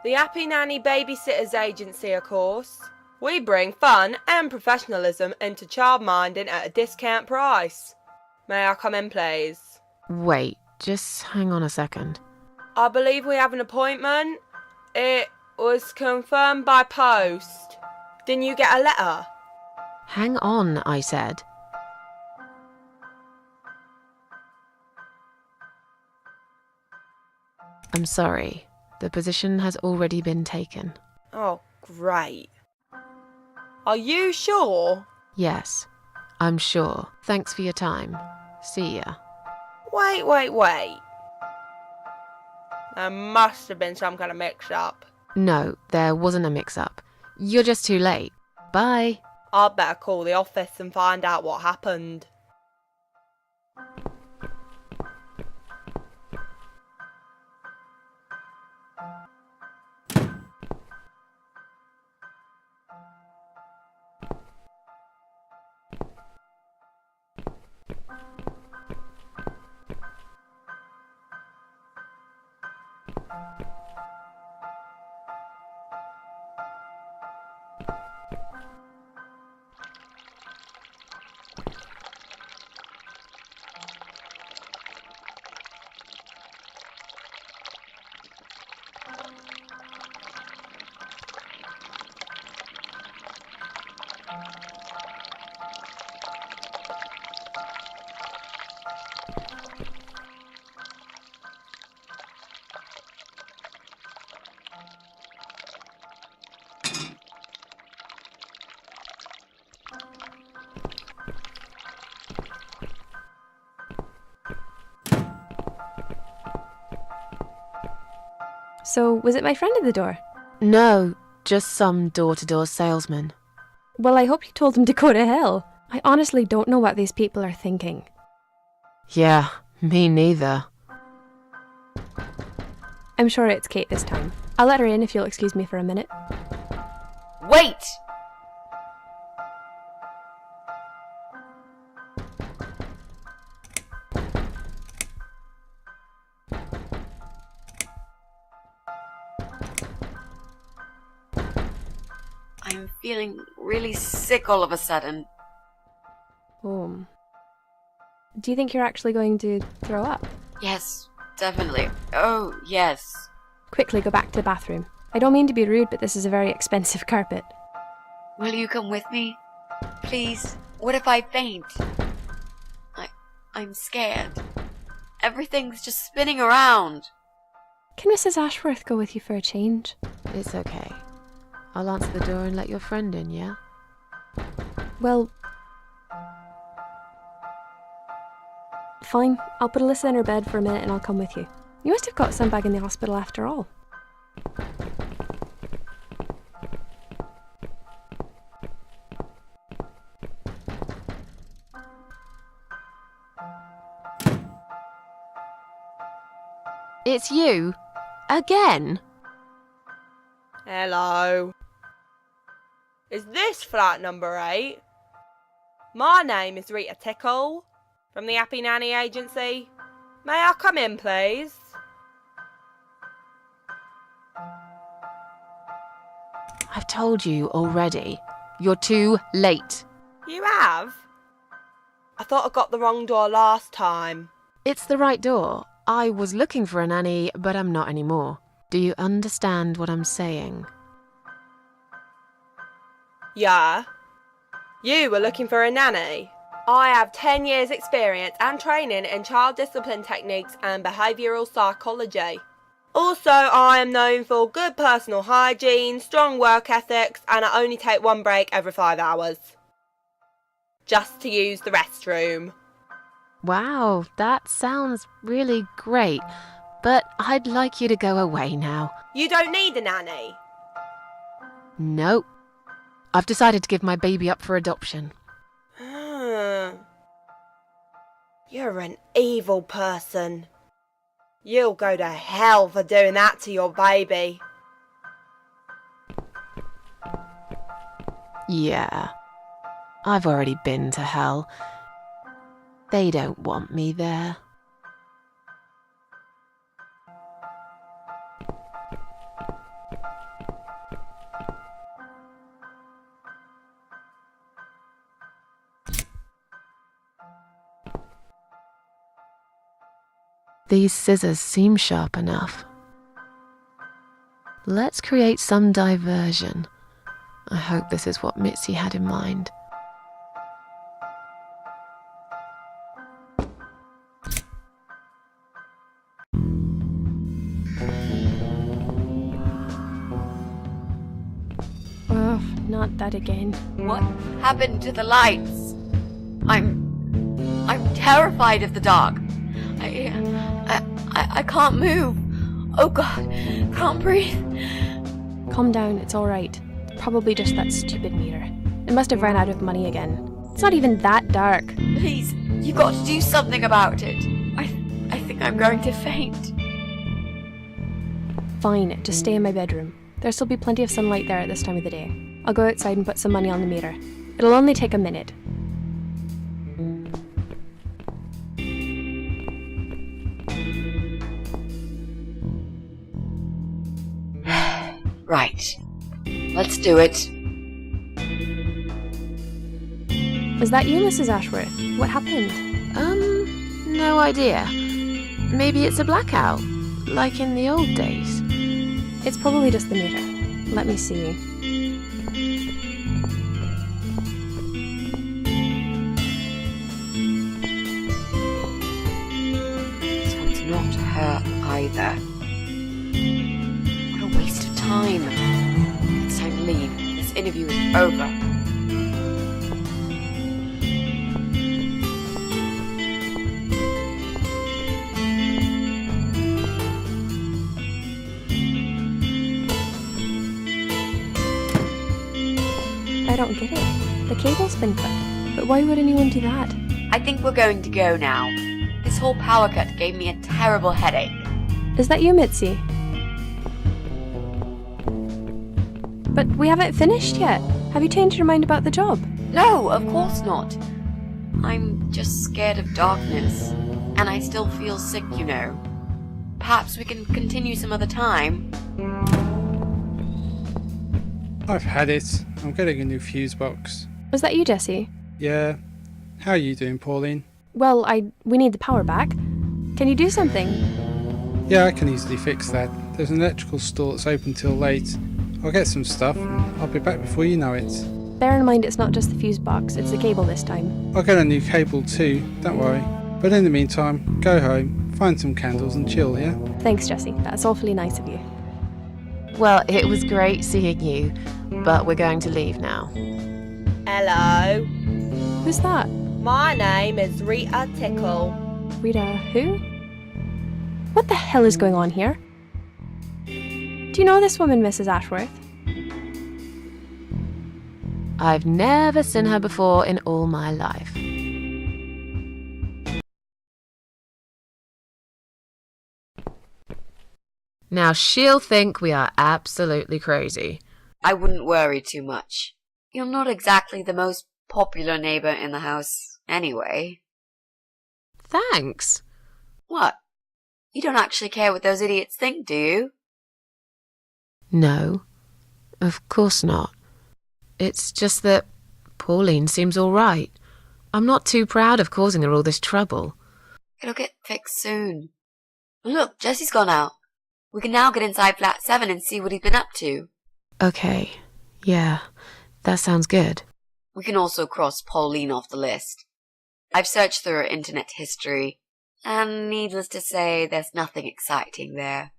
The Happy Nanny Babysitters Agency, of course. We bring fun and professionalism into childminding at a discount price. May I come in, please? Wait, just hang on a second. I believe we have an appointment. It was confirmed by post. Didn't you get a letter? Hang on, I said. I'm sorry. The position has already been taken. Oh, great. Are you sure? Yes, I'm sure. Thanks for your time. See ya. Wait. There must have been some kind of mix-up. No, there wasn't a mix-up. You're just too late. Bye. I'd better call the office and find out what happened. So, was it my friend at the door? No, just some door-to-door salesman. Well, I hope you told him to go to hell. I honestly don't know what these people are thinking. Yeah, me neither. I'm sure it's Kate this time. I'll let her in if you'll excuse me for a minute. Wait! I'm feeling really sick all of a sudden. Oh. Do you think you're actually going to throw up? Yes, definitely. Oh, yes. Quickly go back to the bathroom. I don't mean to be rude, but this is a very expensive carpet. Will you come with me? Please? What if I faint? I'm scared. Everything's just spinning around. Can Mrs. Ashworth go with you for a change? It's okay. I'll answer the door and let your friend in, yeah? Well... Fine. I'll put Alyssa in her bed for a minute and I'll come with you. You must have got some bag in the hospital after all. It's you? Again? Hello. Is this flat number 8? My name is Rita Tickle, from the Happy Nanny Agency. May I come in, please? I've told you already. You're too late. You have? I thought I got the wrong door last time. It's the right door. I was looking for a nanny, but I'm not anymore. Do you understand what I'm saying? Yeah. You were looking for a nanny? I have 10 years experience and training in child discipline techniques and behavioural psychology. Also, I am known for good personal hygiene, strong work ethics, and I only take one break every 5 hours. Just to use the restroom. Wow, that sounds really great, but I'd like you to go away now. You don't need a nanny. Nope. I've decided to give my baby up for adoption. You're an evil person. You'll go to hell for doing that to your baby. Yeah, I've already been to hell. They don't want me there. These scissors seem sharp enough. Let's create some diversion. I hope this is what Mitzi had in mind. Oh, not that again. What happened to the lights? I'm terrified of the dog. I can't move. Oh God, can't breathe. Calm down, it's alright. Probably just that stupid meter. It must have run out of money again. It's not even that dark. Please, you've got to do something about it. I think I'm going to faint. Fine, just stay in my bedroom. There'll still be plenty of sunlight there at this time of the day. I'll go outside and put some money on the meter. It'll only take a minute. Right. Let's do it. Is that you, Mrs. Ashworth? What happened? No idea. Maybe it's a blackout, like in the old days. It's probably just the meter. Let me see. So it's not her either. What a waste of time. It's time to leave. This interview is over. I don't get it. The cable's been cut. But why would anyone do that? I think we're going to go now. This whole power cut gave me a terrible headache. Is that you, Mitzi? But we haven't finished yet. Have you changed your mind about the job? No, of course not. I'm just scared of darkness. And I still feel sick, you know. Perhaps we can continue some other time. I've had it. I'm getting a new fuse box. Was that you, Jessie? Yeah. How are you doing, Pauline? Well, we need the power back. Can you do something? Yeah, I can easily fix that. There's an electrical store that's open till late. I'll get some stuff and I'll be back before you know it. Bear in mind it's not just the fuse box, it's the cable this time. I'll get a new cable too, don't worry. But in the meantime, go home, find some candles and chill, yeah? Thanks, Jessie. That's awfully nice of you. Well, it was great seeing you, but we're going to leave now. Hello. Who's that? My name is Rita Tickle. Rita who? What the hell is going on here? Do you know this woman, Mrs. Ashworth? I've never seen her before in all my life. Now she'll think we are absolutely crazy. I wouldn't worry too much. You're not exactly the most popular neighbor in the house, anyway. Thanks. What? You don't actually care what those idiots think, do you? No, of course not. It's just that Pauline seems all right. I'm not too proud of causing her all this trouble. It'll get fixed soon. Look, Jessie's gone out. We can now get inside flat 7 and see what he's been up to. Okay, yeah, that sounds good. We can also cross Pauline off the list. I've searched through her internet history, and needless to say, there's nothing exciting there.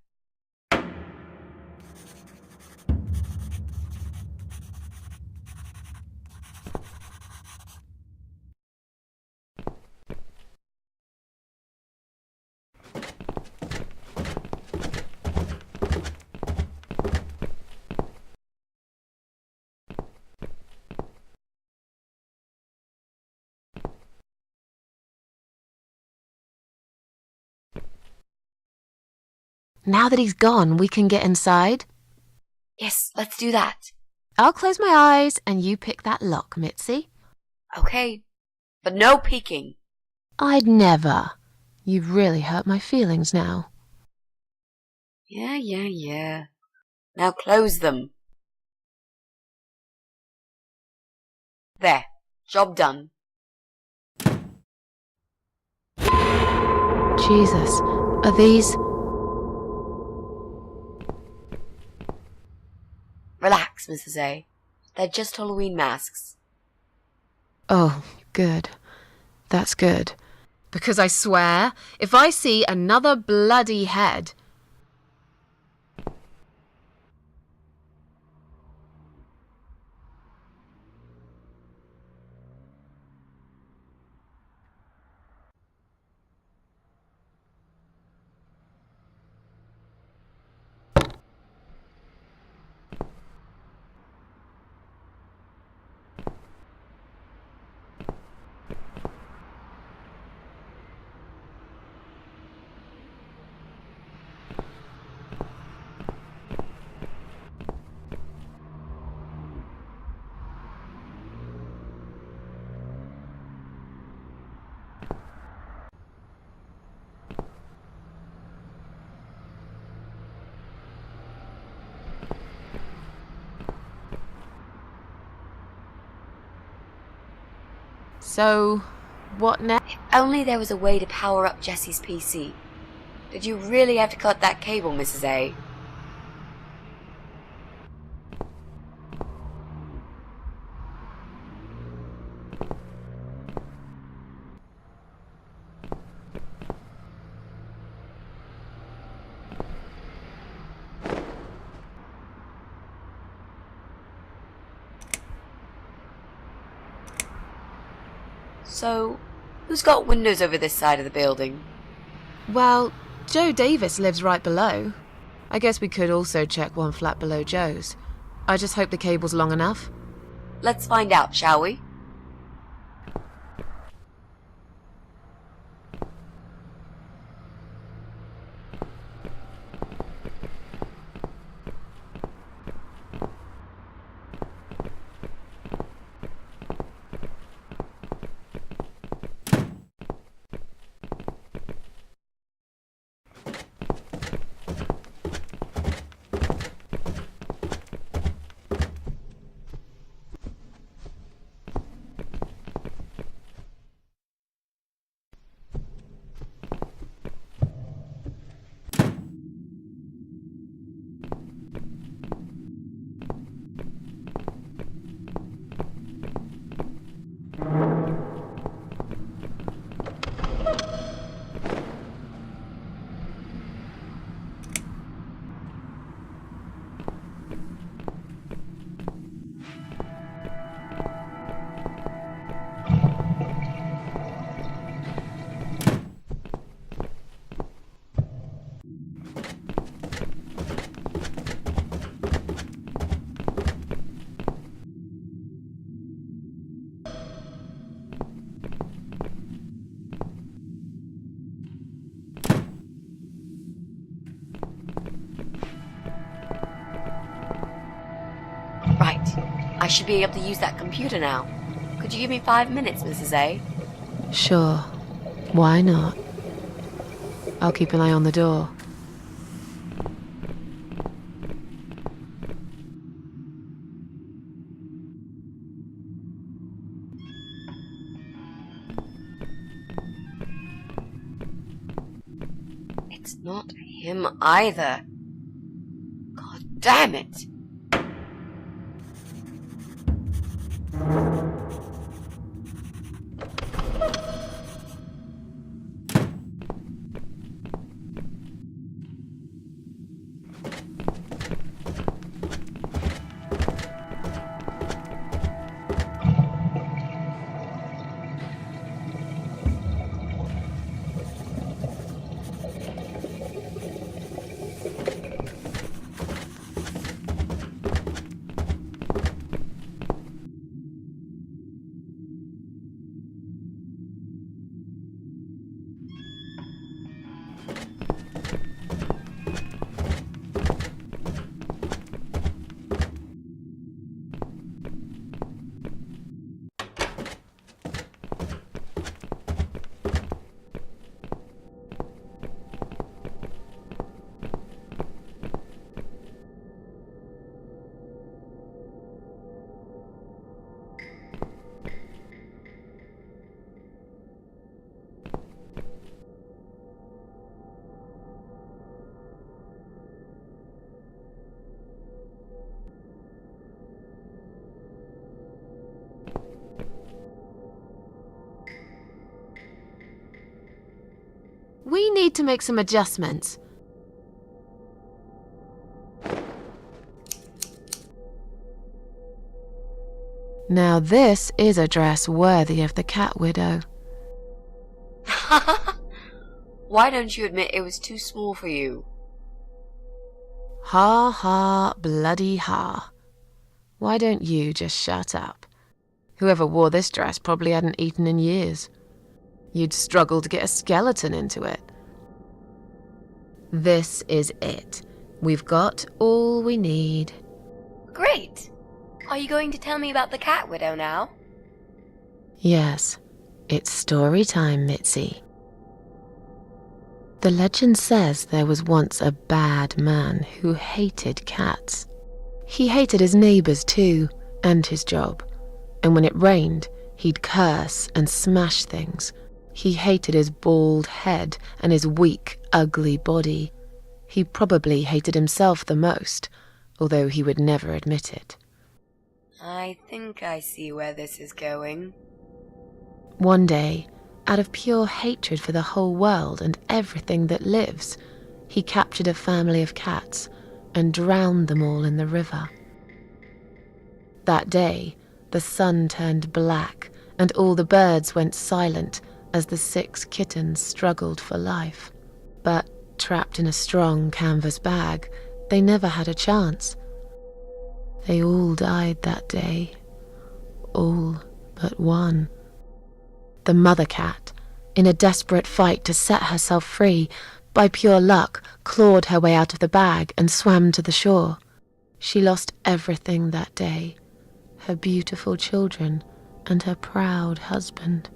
Now that he's gone, we can get inside? Yes, let's do that. I'll close my eyes and you pick that lock, Mitzi. Okay, but no peeking. I'd never. You've really hurt my feelings now. Yeah. Now close them. There, job done. Jesus, are these... Relax, Mrs. A. They're just Halloween masks. Oh, good. That's good. Because I swear, if I see another bloody head... So, what next? If only there was a way to power up Jessie's PC. Did you really have to cut that cable, Mrs. A? So, who's got windows over this side of the building? Well, Joe Davis lives right below. I guess we could also check one flat below Joe's. I just hope the cable's long enough. Let's find out, shall we? Right. I should be able to use that computer now. Could you give me 5 minutes, Mrs. A? Sure. Why not? I'll keep an eye on the door. It's not him either. God damn it! We need to make some adjustments. Now this is a dress worthy of the cat widow. Why don't you admit it was too small for you? Ha ha, bloody ha. Why don't you just shut up? Whoever wore this dress probably hadn't eaten in years. You'd struggle to get a skeleton into it. This is it. We've got all we need. Great! Are you going to tell me about the cat widow now? Yes, it's story time, Mitzi. The legend says there was once a bad man who hated cats. He hated his neighbours too, and his job. And when it rained, he'd curse and smash things. He hated his bald head and his weak, ugly body. He probably hated himself the most, although he would never admit it. I think I see where this is going. One day, out of pure hatred for the whole world and everything that lives, he captured a family of cats and drowned them all in the river. That day, the sun turned black and all the birds went silent as the 6 kittens struggled for life. But trapped in a strong canvas bag, they never had a chance. They all died that day. All but one. The mother cat, in a desperate fight to set herself free, by pure luck clawed her way out of the bag and swam to the shore. She lost everything that day, her beautiful children and her proud husband.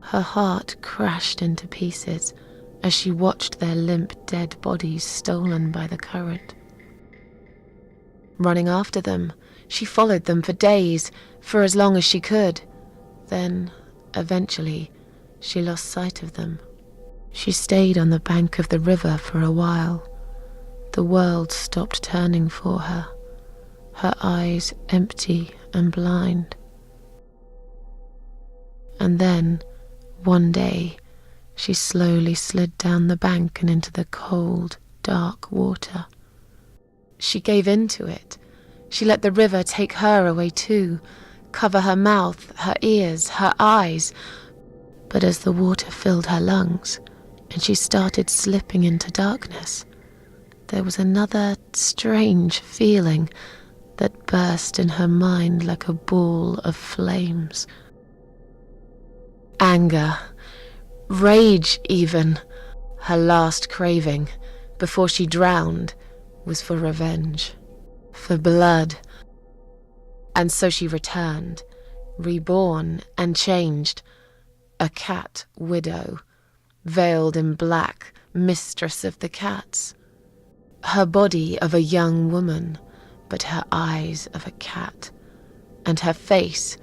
Her heart crashed into pieces as she watched their limp dead bodies stolen by the current. Running after them, she followed them for days, for as long as she could. Then, eventually, she lost sight of them. She stayed on the bank of the river for a while. The world stopped turning for her, her eyes empty and blind. And then, one day, she slowly slid down the bank and into the cold, dark water. She gave in to it. She let the river take her away too, cover her mouth, her ears, her eyes. But as the water filled her lungs and she started slipping into darkness, there was another strange feeling that burst in her mind like a ball of flames. Anger, rage even. Her last craving, before she drowned, was for revenge, for blood. And so she returned, reborn and changed, a cat widow, veiled in black, mistress of the cats. Her body of a young woman, but her eyes of a cat, and her face,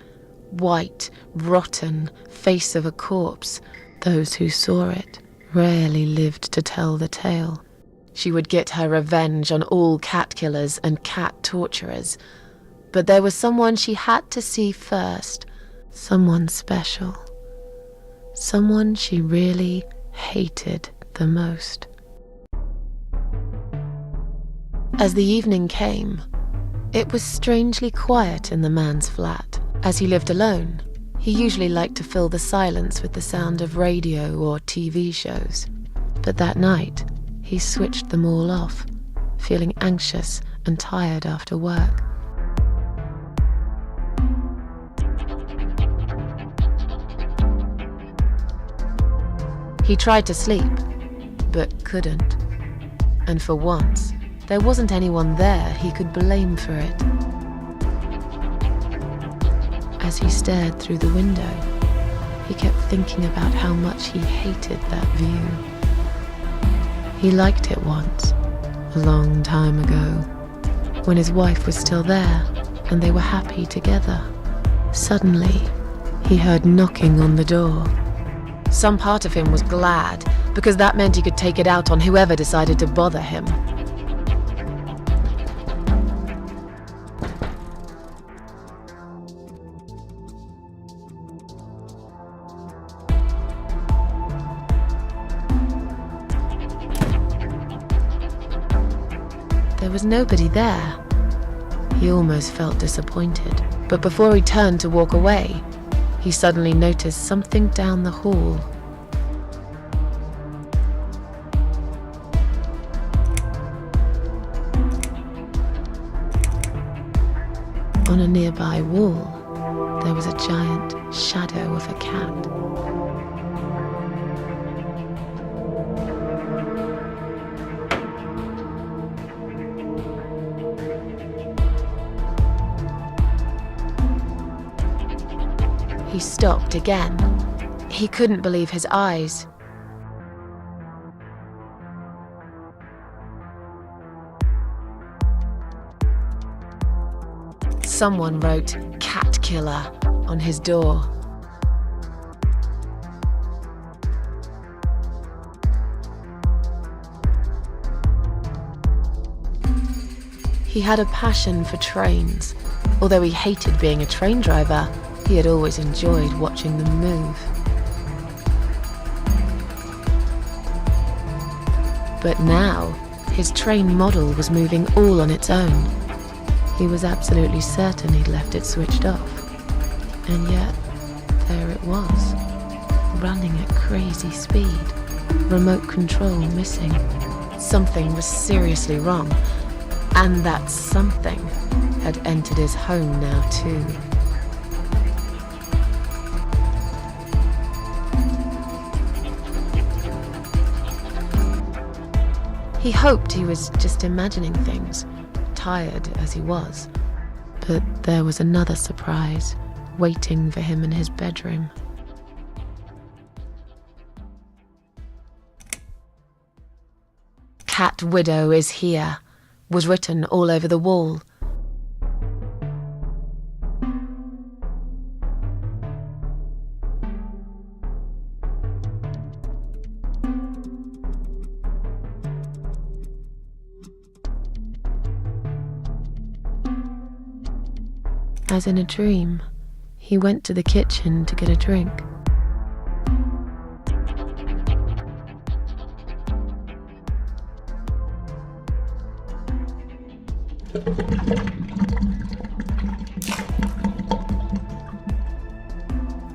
white, rotten, face of a corpse. Those who saw it rarely lived to tell the tale. She would get her revenge on all cat killers and cat torturers. But there was someone she had to see first, someone special, someone she really hated the most. As the evening came, it was strangely quiet in the man's flat. As he lived alone, he usually liked to fill the silence with the sound of radio or TV shows. But that night, he switched them all off, feeling anxious and tired after work. He tried to sleep, but couldn't. And for once, there wasn't anyone there he could blame for it. As he stared through the window, he kept thinking about how much he hated that view. He liked it once, a long time ago, when his wife was still there and they were happy together. Suddenly, he heard knocking on the door. Some part of him was glad, because that meant he could take it out on whoever decided to bother him. There was nobody there. He almost felt disappointed, but before he turned to walk away, he suddenly noticed something down the hall. On a nearby wall, there was a giant shadow of a cat. He stopped again. He couldn't believe his eyes. Someone wrote "Cat Killer" on his door. He had a passion for trains. Although he hated being a train driver, he had always enjoyed watching them move. But now, his train model was moving all on its own. He was absolutely certain he'd left it switched off. And yet, there it was, running at crazy speed, remote control missing. Something was seriously wrong, and that something had entered his home now too. He hoped he was just imagining things, tired as he was. But there was another surprise waiting for him in his bedroom. "Cat Widow is here," was written all over the wall. As in a dream, he went to the kitchen to get a drink.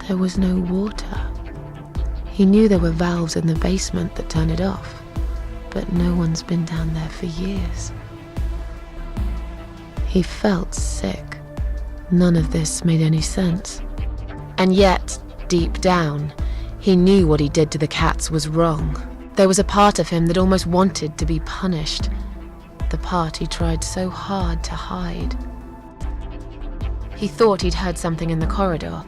There was no water. He knew there were valves in the basement that turned it off, but no one's been down there for years. He felt sick. None of this made any sense. And yet, deep down, he knew what he did to the cats was wrong. There was a part of him that almost wanted to be punished. The part he tried so hard to hide. He thought he'd heard something in the corridor.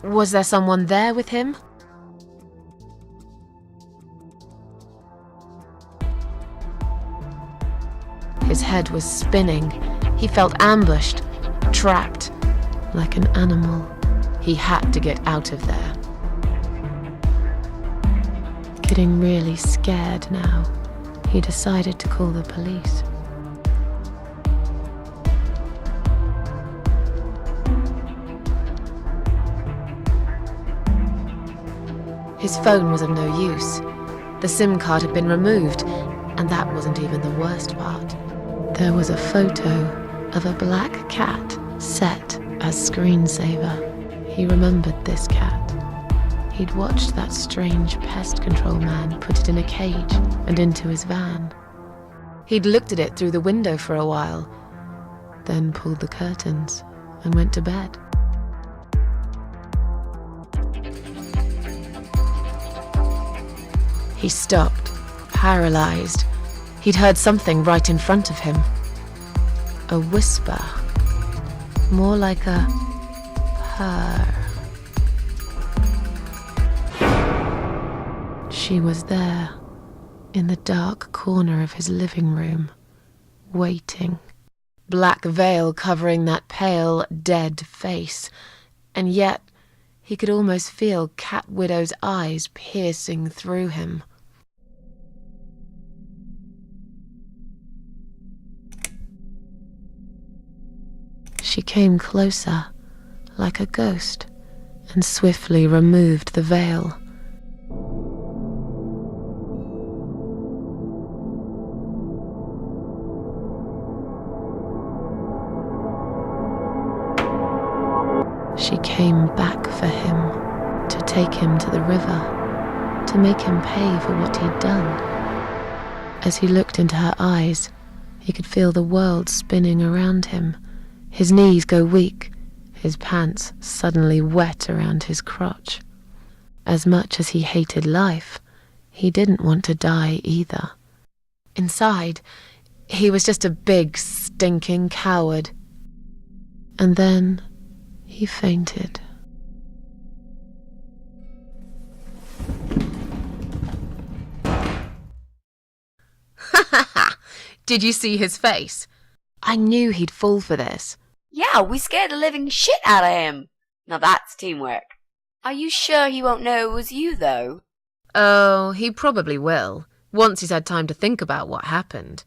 Was there someone there with him? His head was spinning. He felt ambushed, trapped, like an animal. He had to get out of there. Getting really scared now, he decided to call the police. His phone was of no use. The SIM card had been removed, and that wasn't even the worst part. There was a photo of a black cat set as screensaver. He remembered this cat. He'd watched that strange pest control man put it in a cage and into his van. He'd looked at it through the window for a while, then pulled the curtains and went to bed. He stopped, paralyzed. He'd heard something right in front of him. A whisper, more like a purr. She was there, in the dark corner of his living room, waiting. Black veil covering that pale, dead face, and yet he could almost feel Cat Widow's eyes piercing through him. She came closer, like a ghost, and swiftly removed the veil. She came back for him, to take him to the river, to make him pay for what he'd done. As he looked into her eyes, he could feel the world spinning around him, his knees go weak, his pants suddenly wet around his crotch. As much as he hated life, he didn't want to die either. Inside, he was just a big, stinking coward. And then he fainted. Did you see his face? I knew he'd fall for this. Yeah, we scared the living shit out of him. Now that's teamwork. Are you sure he won't know it was you, though? Oh, he probably will, once he's had time to think about what happened.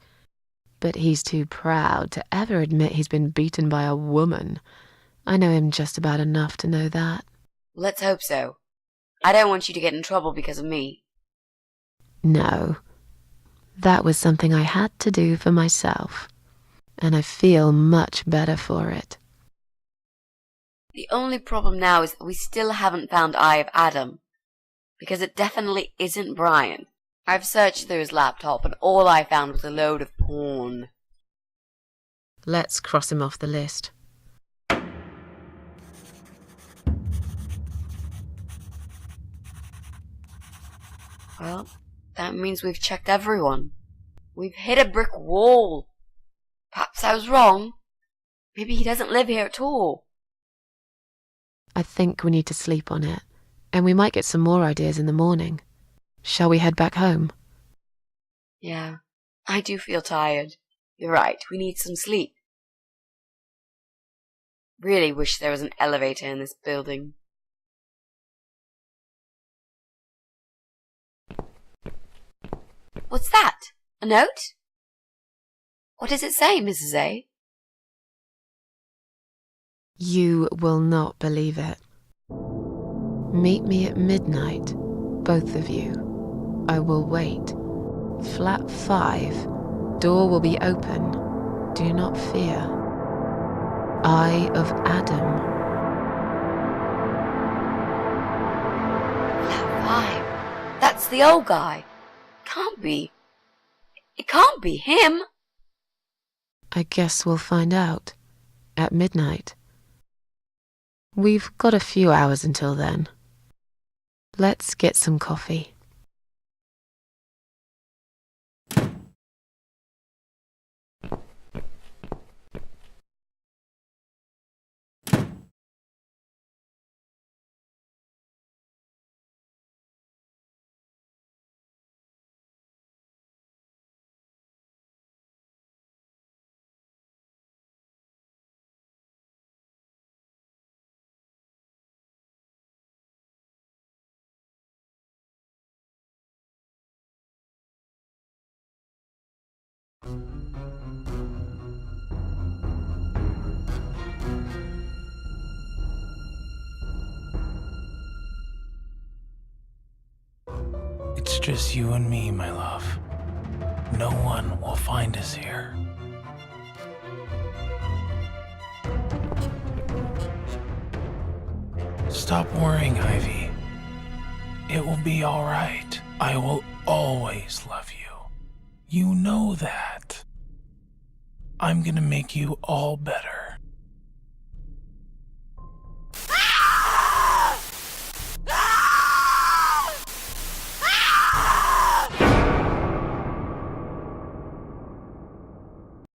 But he's too proud to ever admit he's been beaten by a woman. I know him just about enough to know that. Let's hope so. I don't want you to get in trouble because of me. No. That was something I had to do for myself. And I feel much better for it. The only problem now is that we still haven't found Eye of Adam. Because it definitely isn't Brian. I've searched through his laptop and all I found was a load of porn. Let's cross him off the list. Well, that means we've checked everyone. We've hit a brick wall. Perhaps I was wrong. Maybe he doesn't live here at all. I think we need to sleep on it, and we might get some more ideas in the morning. Shall we head back home? Yeah, I do feel tired. You're right, we need some sleep. Really wish there was an elevator in this building. What's that? A note? What does it say, Mrs. A? You will not believe it. Meet me at midnight, both of you. I will wait. Flat 5. Door will be open. Do not fear. Eye of Adam. Flat 5? That's the old guy. Can't be. It can't be him. I guess we'll find out. At midnight. We've got a few hours until then. Let's get some coffee. It's just you and me, my love. No one will find us here. Stop worrying, Ivy. It will be all right. I will always love you. You know that. I'm gonna make you all better.